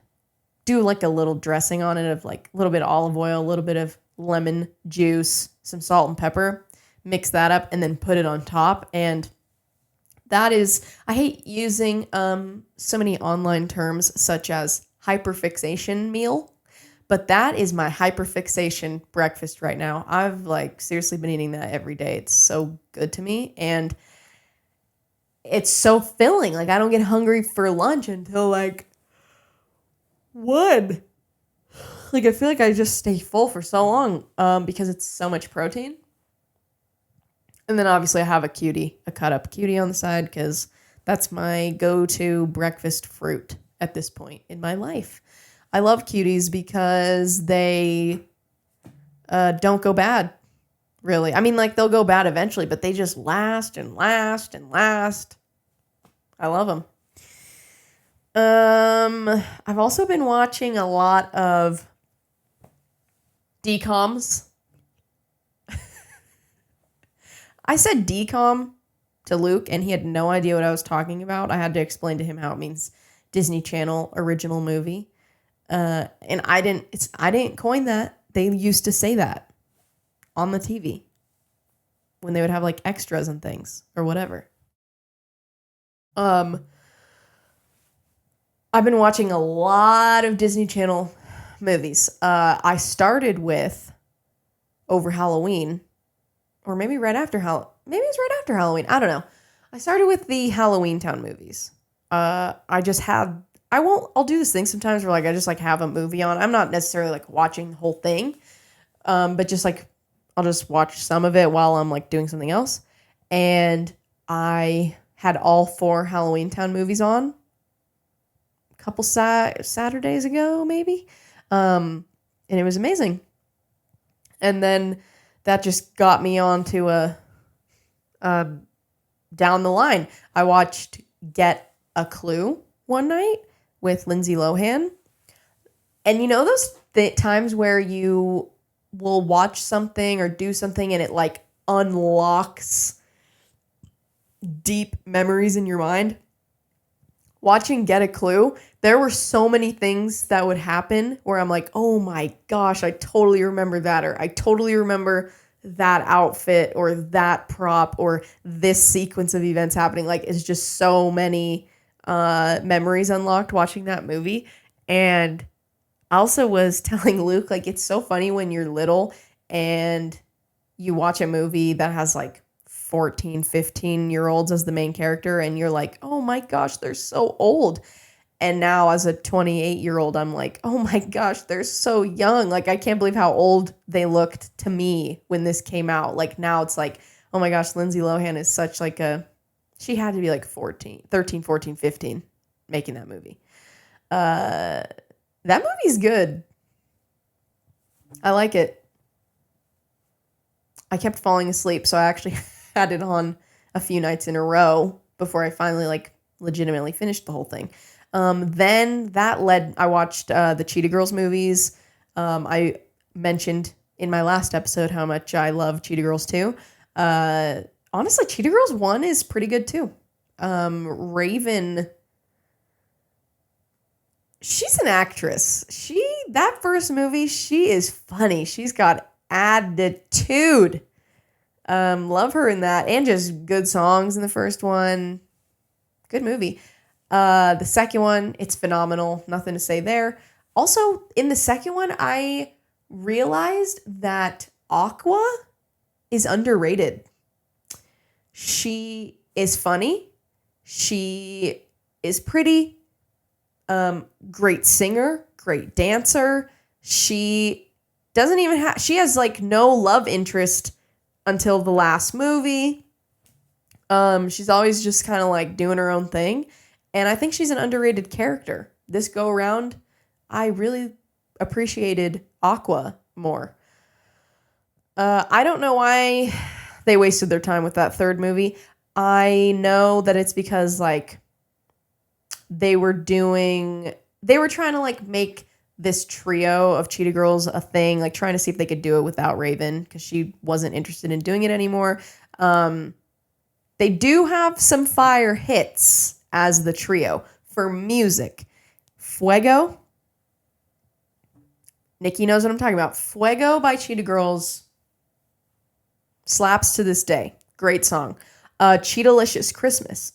do like a little dressing on it of like a little bit of olive oil, a little bit of lemon juice, some salt and pepper. Mix that up and then put it on top. And that is, I hate using so many online terms such as hyperfixation meal. But that is my hyperfixation breakfast right now. I've like seriously been eating that every day. It's so good to me. And it's so filling. Like I don't get hungry for lunch until like 1. Like I feel like I just stay full for so long because it's so much protein. And then obviously I have a cut up cutie on the side because that's my go-to breakfast fruit at this point in my life. I love cuties because they don't go bad, really. I mean, like, they'll go bad eventually, but they just last and last and last. I love them. I've also been watching a lot of DCOMs. I said DCOM to Luke, and he had no idea what I was talking about. I had to explain to him how it means Disney Channel original movie. And I didn't coin that. They used to say that on the TV when they would have like extras and things or whatever. I've been watching a lot of Disney Channel movies. I started with over Halloween, or maybe right after maybe it's right after Halloween. I don't know. I started with the Halloween Town movies. I'll do this thing sometimes where like I just like have a movie on. I'm not necessarily like watching the whole thing. But just like I'll just watch some of it while I'm like doing something else. And I had all 4 Halloween Town movies on a couple Saturdays ago, maybe. And it was amazing. And then that just got me onto a down the line. I watched Get a Clue one night with Lindsay Lohan. And you know those times where you will watch something or do something and it like unlocks deep memories in your mind? Watching Get a Clue, there were so many things that would happen where I'm like, oh my gosh, I totally remember that, or I totally remember that outfit or that prop or this sequence of events happening. Like it's just so many memories unlocked watching that movie. And I also was telling Luke, like, it's so funny when you're little and you watch a movie that has like 14, 15-year-olds as the main character and you're like, oh my gosh, they're so old. And now as a 28-year-old, I'm like, oh my gosh, they're so young. Like, I can't believe how old they looked to me when this came out. Like, now it's like, oh my gosh, Lindsay Lohan is such like she had to be like 13, 14, 15 making that movie. That movie's good. I like it. I kept falling asleep, so I actually had it on a few nights in a row before I finally like legitimately finished the whole thing. Then I watched the Cheetah Girls movies. I mentioned in my last episode how much I love Cheetah Girls 2. Honestly, Cheetah Girls 1 is pretty good too. Raven, she's an actress. That first movie, she is funny. She's got attitude. Love her in that, and just good songs in the first one. Good movie. The second one, it's phenomenal. Nothing to say there. Also, in the second one, I realized that Aqua is underrated. She is funny. She is pretty. Great singer, great dancer. She has like no love interest until the last movie. She's always just kind of like doing her own thing. And I think she's an underrated character. This go around, I really appreciated Aqua more. I don't know why they wasted their time with that third movie. I know that it's because like they were trying to like make this trio of Cheetah Girls a thing, like trying to see if they could do it without Raven because she wasn't interested in doing it anymore. They do have some fire hits as the trio for music. Fuego. Nikki knows what I'm talking about. Fuego by Cheetah Girls slaps to this day. Great song. Cheetah-licious Christmas.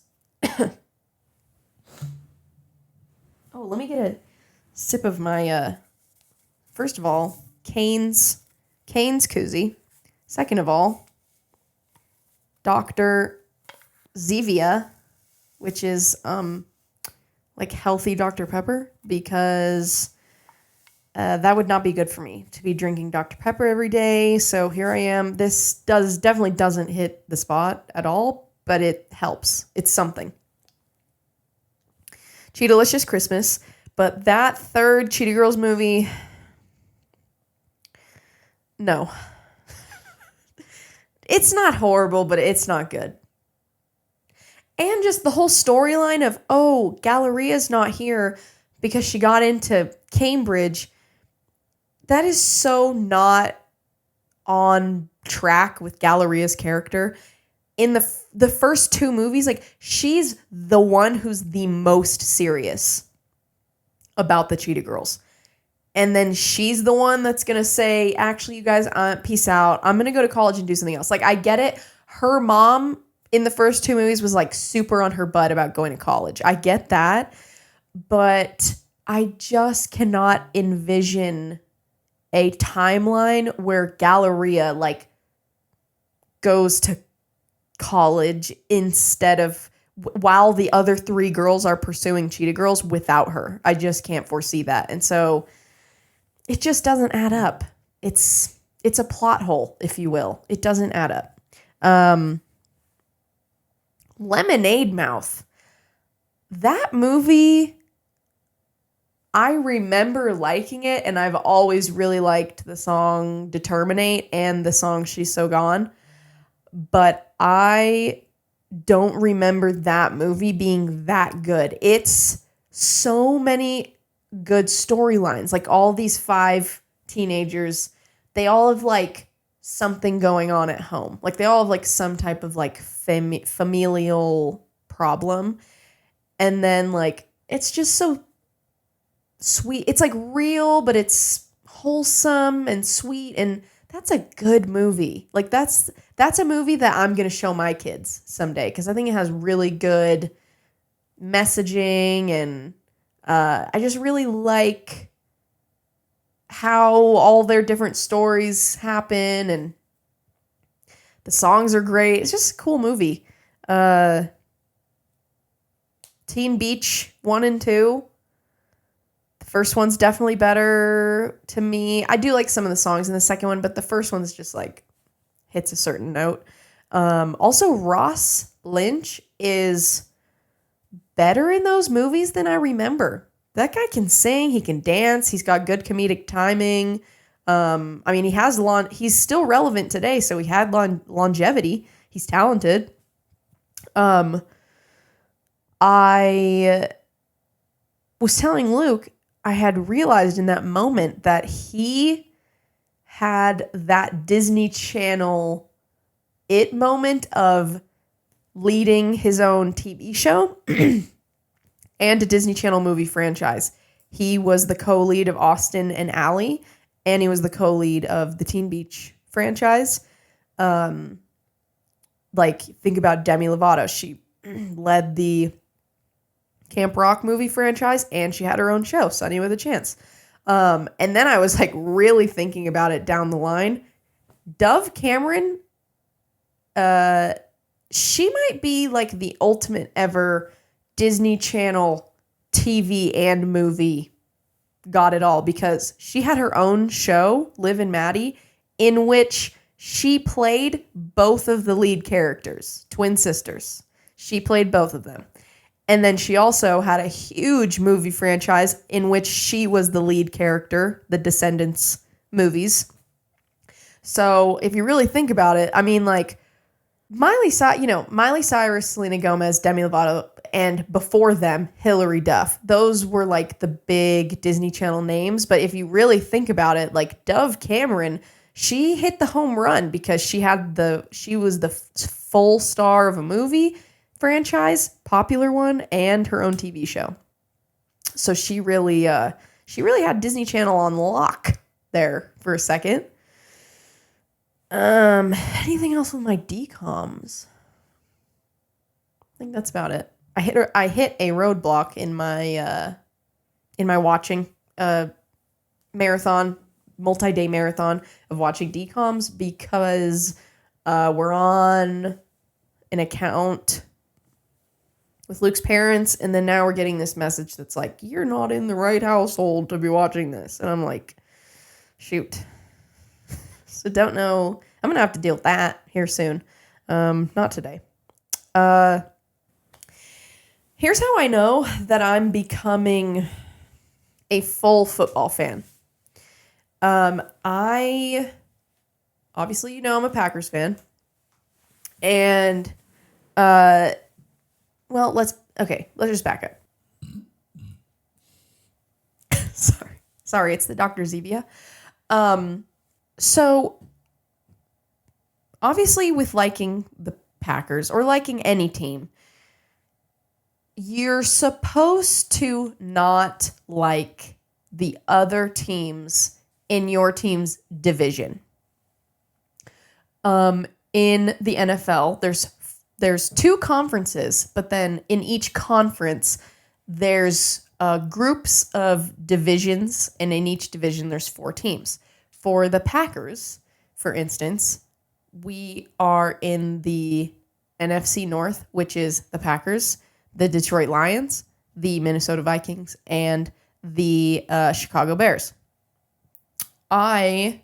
Oh, let me get a sip of my, first of all, Cane's koozie. Second of all, Dr. Zevia, which is like healthy Dr. Pepper, because that would not be good for me to be drinking Dr. Pepper every day. So here I am. This definitely doesn't hit the spot at all, but it helps. It's something. Cheetah-licious Christmas, but that third Cheetah Girls movie, no. It's not horrible, but it's not good. And just the whole storyline of, oh, Galleria's not here because she got into Cambridge. That is so not on track with Galleria's character. In the first two movies, like, she's the one who's the most serious about the Cheetah Girls. And then she's the one that's going to say, actually, you guys, peace out. I'm going to go to college and do something else. Like, I get it. Her mom in the first two movies was like super on her butt about going to college. I get that. But I just cannot envision a timeline where Galleria like goes to college instead of while the other three girls are pursuing Cheetah Girls without her. I just can't foresee that. And so it just doesn't add up. It's a plot hole, if you will. It doesn't add up. Lemonade Mouth. That movie, I remember liking it, and I've always really liked the song Determinate and the song She's So Gone. But I don't remember that movie being that good. It's so many good storylines. Like all these 5 teenagers, they all have like something going on at home. Like they all have like some type of like familial problem. And then like, it's just so sweet. It's like real, but it's wholesome and sweet. And that's a good movie. Like that's a movie that I'm going to show my kids someday. Cause I think it has really good messaging. And I just really like how all their different stories happen, and the songs are great. It's just a cool movie. Teen Beach 1 and 2. The first one's definitely better to me. I do like some of the songs in the second one, but the first one's just like hits a certain note. Also, Ross Lynch is better in those movies than I remember. That guy can sing, he can dance, he's got good comedic timing. I mean, he's still relevant today, so he had longevity. He's talented. I was telling Luke, I had realized in that moment that he had that Disney Channel it moment of leading his own TV show and a Disney Channel movie franchise. He was the co-lead of Austin and Ally, and he was the co-lead of the Teen Beach franchise. Think about Demi Lovato. She led the Camp Rock movie franchise, and she had her own show, Sunny with a Chance. And then I was really thinking about it down the line. Dove Cameron, she might be the ultimate ever Disney Channel TV and movie got it all, because she had her own show, Liv and Maddie, in which she played both of the lead characters, twin sisters. She played both of them. And then she also had a huge movie franchise in which she was the lead character, the Descendants movies. So if you really think about it, I mean, Miley Cyrus, Selena Gomez, Demi Lovato, and before them, Hilary Duff. Those were the big Disney Channel names. But if you really think about it, Dove Cameron, she hit the home run because she was the full star of a movie franchise, popular one, and her own TV show. So she really had Disney Channel on lock there for a second. Anything else with my DComs? I think that's about it. I hit a roadblock in my watching marathon, multi-day marathon of watching DComs, because we're on an account with Luke's parents, and then now we're getting this message that's you're not in the right household to be watching this. And I'm shoot. So don't know. I'm going to have to deal with that here soon. Not today. Here's how I know that I'm becoming a full football fan. Obviously, I'm a Packers fan. And, let's just back up. Sorry, it's the Dr. Zevia. So, obviously, with liking the Packers or liking any team, you're supposed to not like the other teams in your team's division. In the NFL, there's two conferences, but then in each conference, there's groups of divisions, and in each division, there's 4 teams. For the Packers, for instance, we are in the NFC North, which is the Packers, the Detroit Lions, the Minnesota Vikings, and the Chicago Bears. I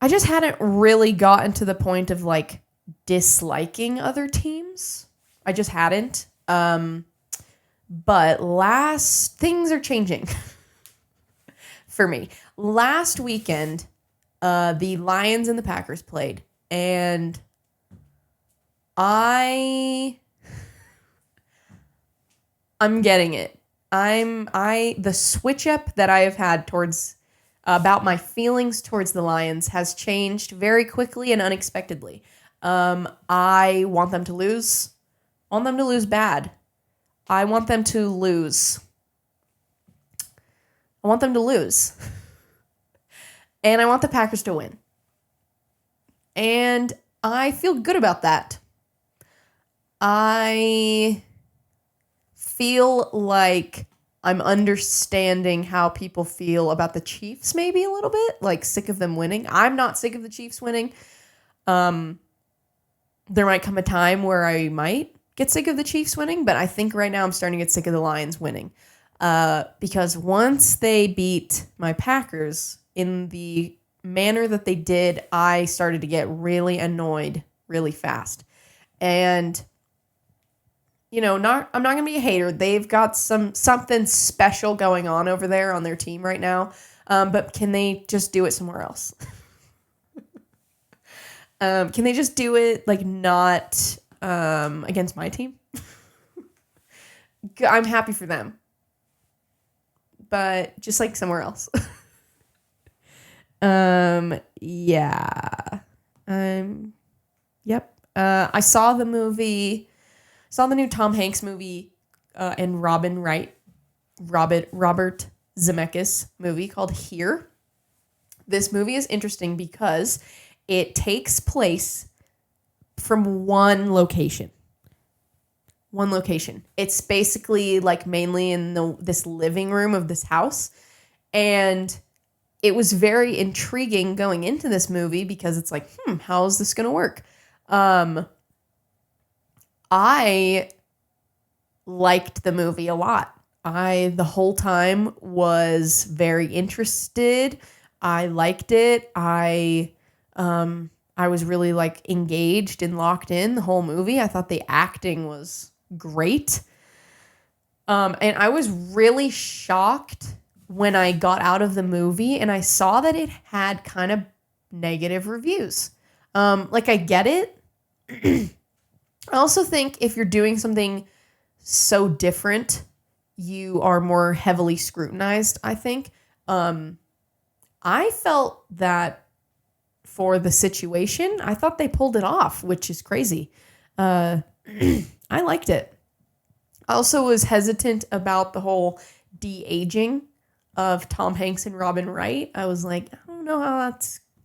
just hadn't really gotten to the point of disliking other teams. I just hadn't. But things are changing for me. Last weekend, the Lions and the Packers played, and I'm getting it. The switch up that I have had about my feelings towards the Lions has changed very quickly and unexpectedly. I want them to lose. I want them to lose bad. I want them to lose. I want them to lose. And I want the Packers to win. And I feel good about that. I feel like I'm understanding how people feel about the Chiefs maybe a little bit, sick of them winning. I'm not sick of the Chiefs winning. There might come a time where I might get sick of the Chiefs winning, but I think right now I'm starting to get sick of the Lions winning. Because once they beat my Packers in the manner that they did, I started to get really annoyed really fast. And I'm not going to be a hater. They've got something special going on over there on their team right now. But can they just do it somewhere else? Can they just do it like not against my team? I'm happy for them, but just like somewhere else. Yeah. Yep. I saw the new Tom Hanks movie, and Robert Zemeckis movie called Here. This movie is interesting because it takes place from one location. It's basically like mainly in this living room of this house. And it was very intriguing going into this movie because it's like, how is this going to work? I liked the movie a lot. I, the whole time, was very interested. I liked it. I was really like engaged and locked in the whole movie. I thought the acting was great. And I was really shocked when I got out of the movie and I saw that it had kind of negative reviews. Like, I get it. I also think if you're doing something so different, you are more heavily scrutinized, I think. I felt that for the situation, I thought they pulled it off, which is crazy. I liked it. I also was hesitant about the whole de-aging of Tom Hanks and Robin Wright. I was like, I don't know how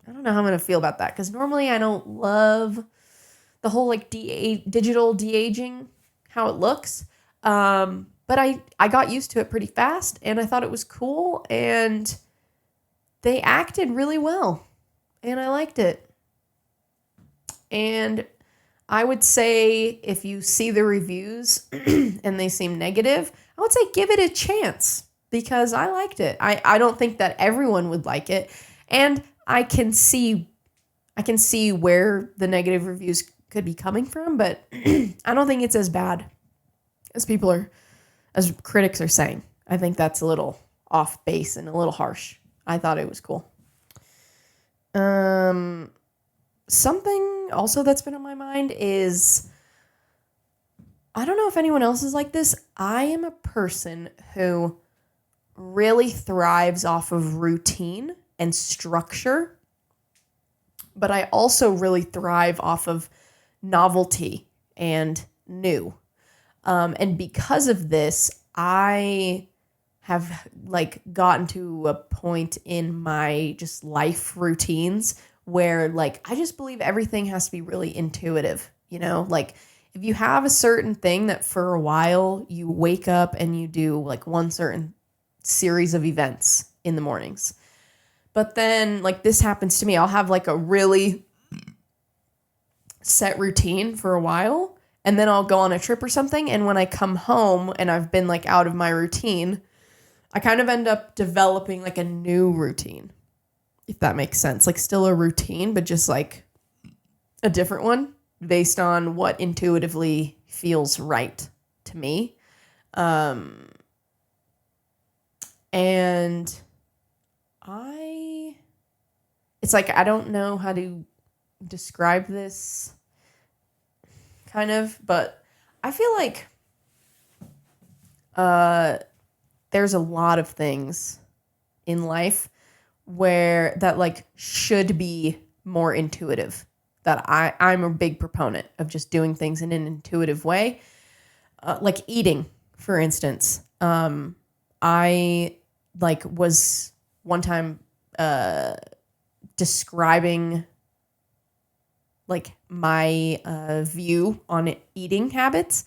I'm going to feel about that. Because normally I don't love the whole like digital de-aging, how it looks. But I got used to it pretty fast and I thought it was cool and they acted really well and I liked it. And I would say if you see the reviews and they seem negative, I would say give it a chance because I liked it. I don't think that everyone would like it. And I can see where the negative reviews could be coming from, but I don't think it's as bad as as critics are saying. I think that's a little off base and a little harsh. I thought it was cool. Something also that's been on my mind is, I don't know if anyone else is like this. I am a person who really thrives off of routine and structure, but I also really thrive off of novelty and new. And because of this, I have like gotten to a point in my just life routines where like I just believe everything has to be really intuitive, you know? Like if you have a certain thing that for a while you wake up and you do like one certain series of events in the mornings. But then like this happens to me. I'll have like a really set routine for a while and then I'll go on a trip or something. And when I come home and I've been like out of my routine, I kind of end up developing like a new routine, if that makes sense. Like still a routine, but just like a different one based on what intuitively feels right to me. And it's like, I don't know how to describe this kind of, but I feel like there's a lot of things in life that like should be more intuitive, that I'm a big proponent of just doing things in an intuitive way. Like eating, for instance. I like was one time describing like my view on eating habits,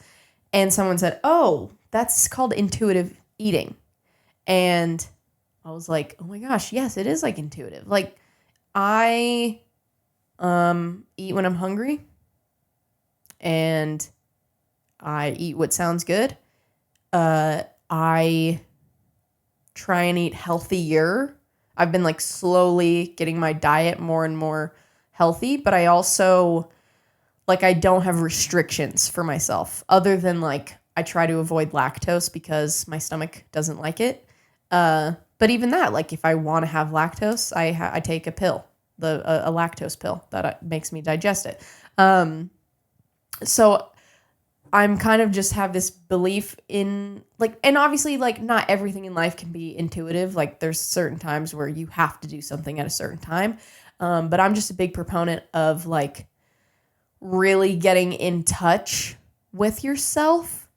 and someone said, "Oh, that's called intuitive eating." And I was like, "Oh my gosh, yes, it is like intuitive. Like I eat when I'm hungry and I eat what sounds good. I try and eat healthier. I've been like slowly getting my diet more and more healthy, but I also like I don't have restrictions for myself other than like I try to avoid lactose because my stomach doesn't like it. But even that, like if I want to have lactose, I take a pill, a lactose pill that makes me digest it. So I'm kind of just have this belief in like, and obviously like not everything in life can be intuitive. Like there's certain times where you have to do something at a certain time. But I'm just a big proponent of like really getting in touch with yourself,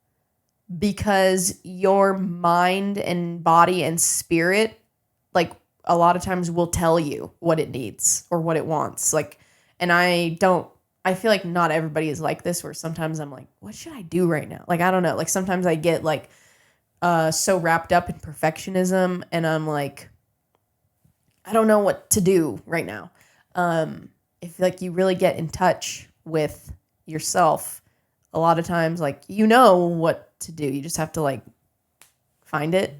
because your mind and body and spirit, like a lot of times will tell you what it needs or what it wants. Like, and I feel like not everybody is like this, where sometimes I'm like, what should I do right now? Like, I don't know. Like sometimes I get like, so wrapped up in perfectionism, and I'm like, I don't know what to do right now. If like you really get in touch with yourself, a lot of times, like, you know what to do. You just have to like find it,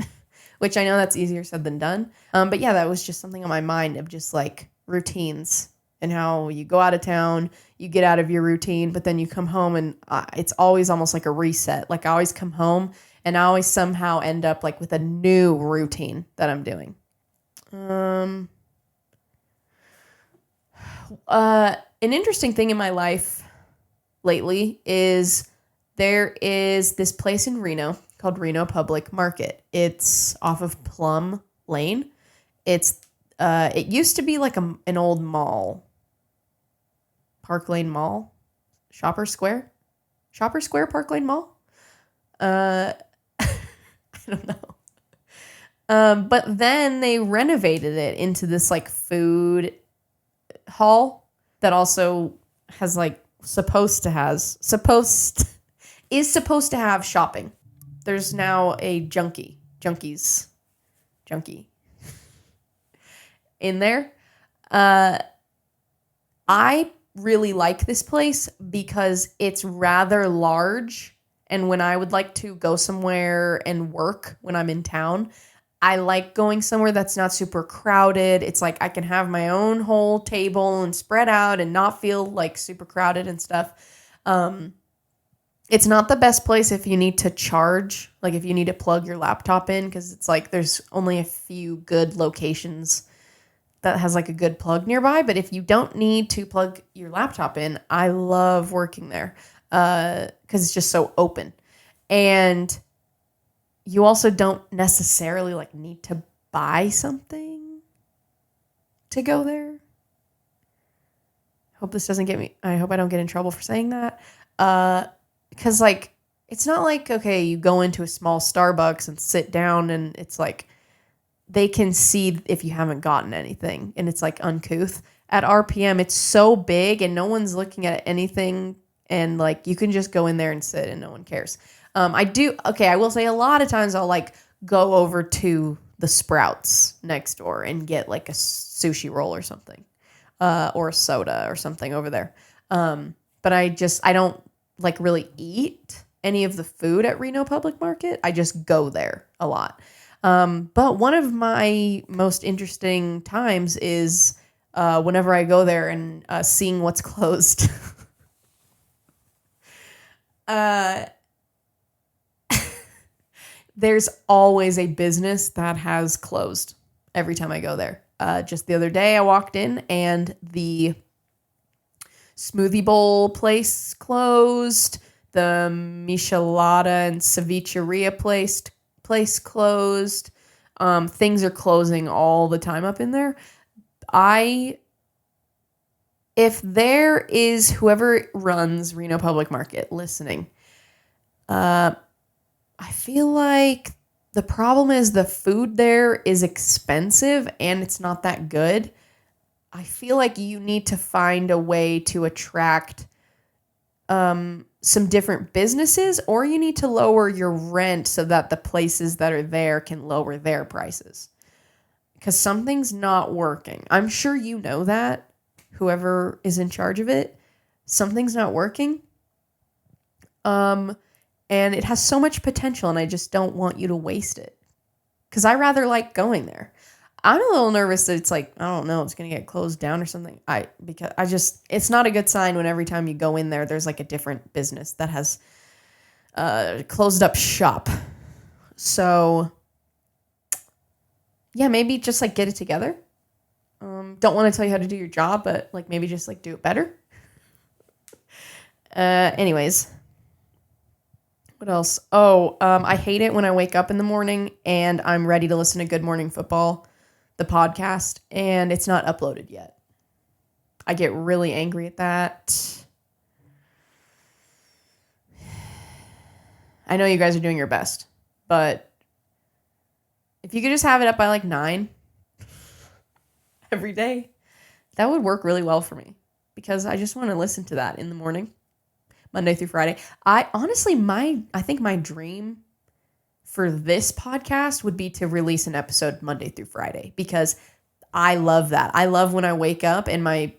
which I know that's easier said than done. But yeah, that was just something on my mind of just like routines and how you go out of town, you get out of your routine, but then you come home and it's always almost like a reset. Like I always come home and I always somehow end up like with a new routine that I'm doing. An interesting thing in my life lately is there is this place in Reno called Reno Public Market. It's off of Plum Lane. It used to be like an old mall, Park Lane Mall, Shopper Square, Park Lane Mall. I don't know. But then they renovated it into this like food hall that also has like is supposed to have shopping. There's now a junkie in there. I really like this place because it's rather large, and when I would like to go somewhere and work when I'm in town, I like going somewhere that's not super crowded. It's like I can have my own whole table and spread out and not feel like super crowded and stuff. It's not the best place if you need to charge, like if you need to plug your laptop in, because it's like there's only a few good locations that has like a good plug nearby. But if you don't need to plug your laptop in, I love working there because it's just so open. And you also don't necessarily like need to buy something to go there. I hope I don't get in trouble for saying that. Because like, it's not like, okay, you go into a small Starbucks and sit down and it's like, they can see if you haven't gotten anything and it's like uncouth. At RPM, it's so big and no one's looking at anything, and like you can just go in there and sit and no one cares. I will say a lot of times I'll like go over to the Sprouts next door and get like a sushi roll or something, or a soda or something over there. But I don't like really eat any of the food at Reno Public Market. I just go there a lot. But one of my most interesting times is whenever I go there and seeing what's closed. There's always a business that has closed every time I go there. Just the other day I walked in and the smoothie bowl place closed. The Michelada and Cevicheria place closed. Things are closing all the time up in there. If there is whoever runs Reno Public Market listening, I feel like the problem is the food there is expensive and it's not that good. I feel like you need to find a way to attract some different businesses, or you need to lower your rent so that the places that are there can lower their prices. Because something's not working. I'm sure you know that, whoever is in charge of it. Something's not working. And it has so much potential, and I just don't want you to waste it. Because I rather like going there. I'm a little nervous that it's like, I don't know, it's going to get closed down or something. It's not a good sign when every time you go in there, there's like a different business that has closed up shop. So yeah, maybe just like get it together. Don't want to tell you how to do your job, but like maybe just like do it better. Anyways, what else? Oh, I hate it when I wake up in the morning and I'm ready to listen to Good Morning Football, the podcast, and it's not uploaded yet. I get really angry at that. I know you guys are doing your best, but if you could just have it up by like 9 every day, that would work really well for me because I just want to listen to that in the morning, Monday through Friday. I think my dream for this podcast would be to release an episode Monday through Friday because I love that. I love when I wake up and my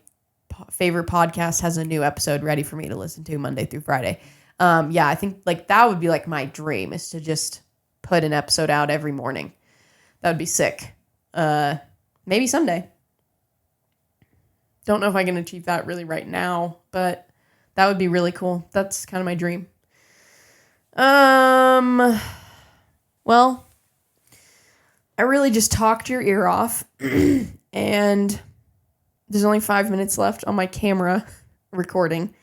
favorite podcast has a new episode ready for me to listen to Monday through Friday. Yeah, I think like that would be like my dream is to just put an episode out every morning. That would be sick. Maybe someday. Don't know if I can achieve that really right now, but that would be really cool. That's kind of my dream. Well, I really just talked your ear off and there's only 5 minutes left on my camera recording.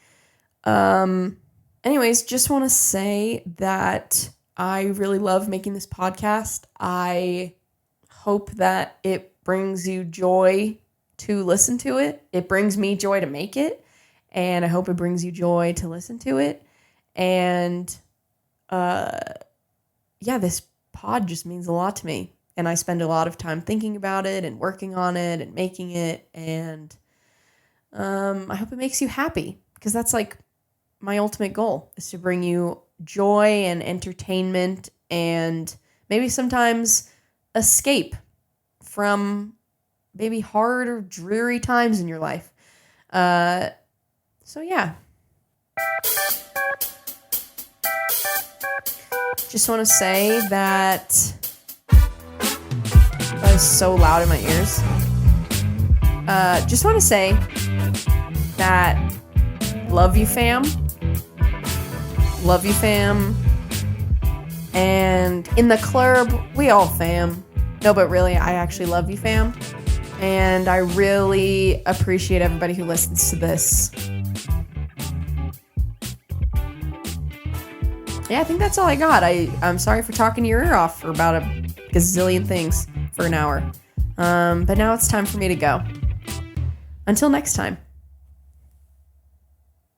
Anyways, just want to say that I really love making this podcast. I hope that it brings you joy to listen to it. It brings me joy to make it, and I hope it brings you joy to listen to it. And yeah, this pod just means a lot to me, and I spend a lot of time thinking about it and working on it and making it, and I hope it makes you happy because that's like my ultimate goal is to bring you joy and entertainment and maybe sometimes escape from maybe hard or dreary times in your life. So yeah. Just want to say that is so loud in my ears. Just want to say that love you, fam. Love you, fam. And in the club, we all fam. No, but really, I actually love you, fam. And I really appreciate everybody who listens to this. Yeah, I think that's all I got. I'm sorry for talking your ear off for about a gazillion things for an hour. But now it's time for me to go. Until next time.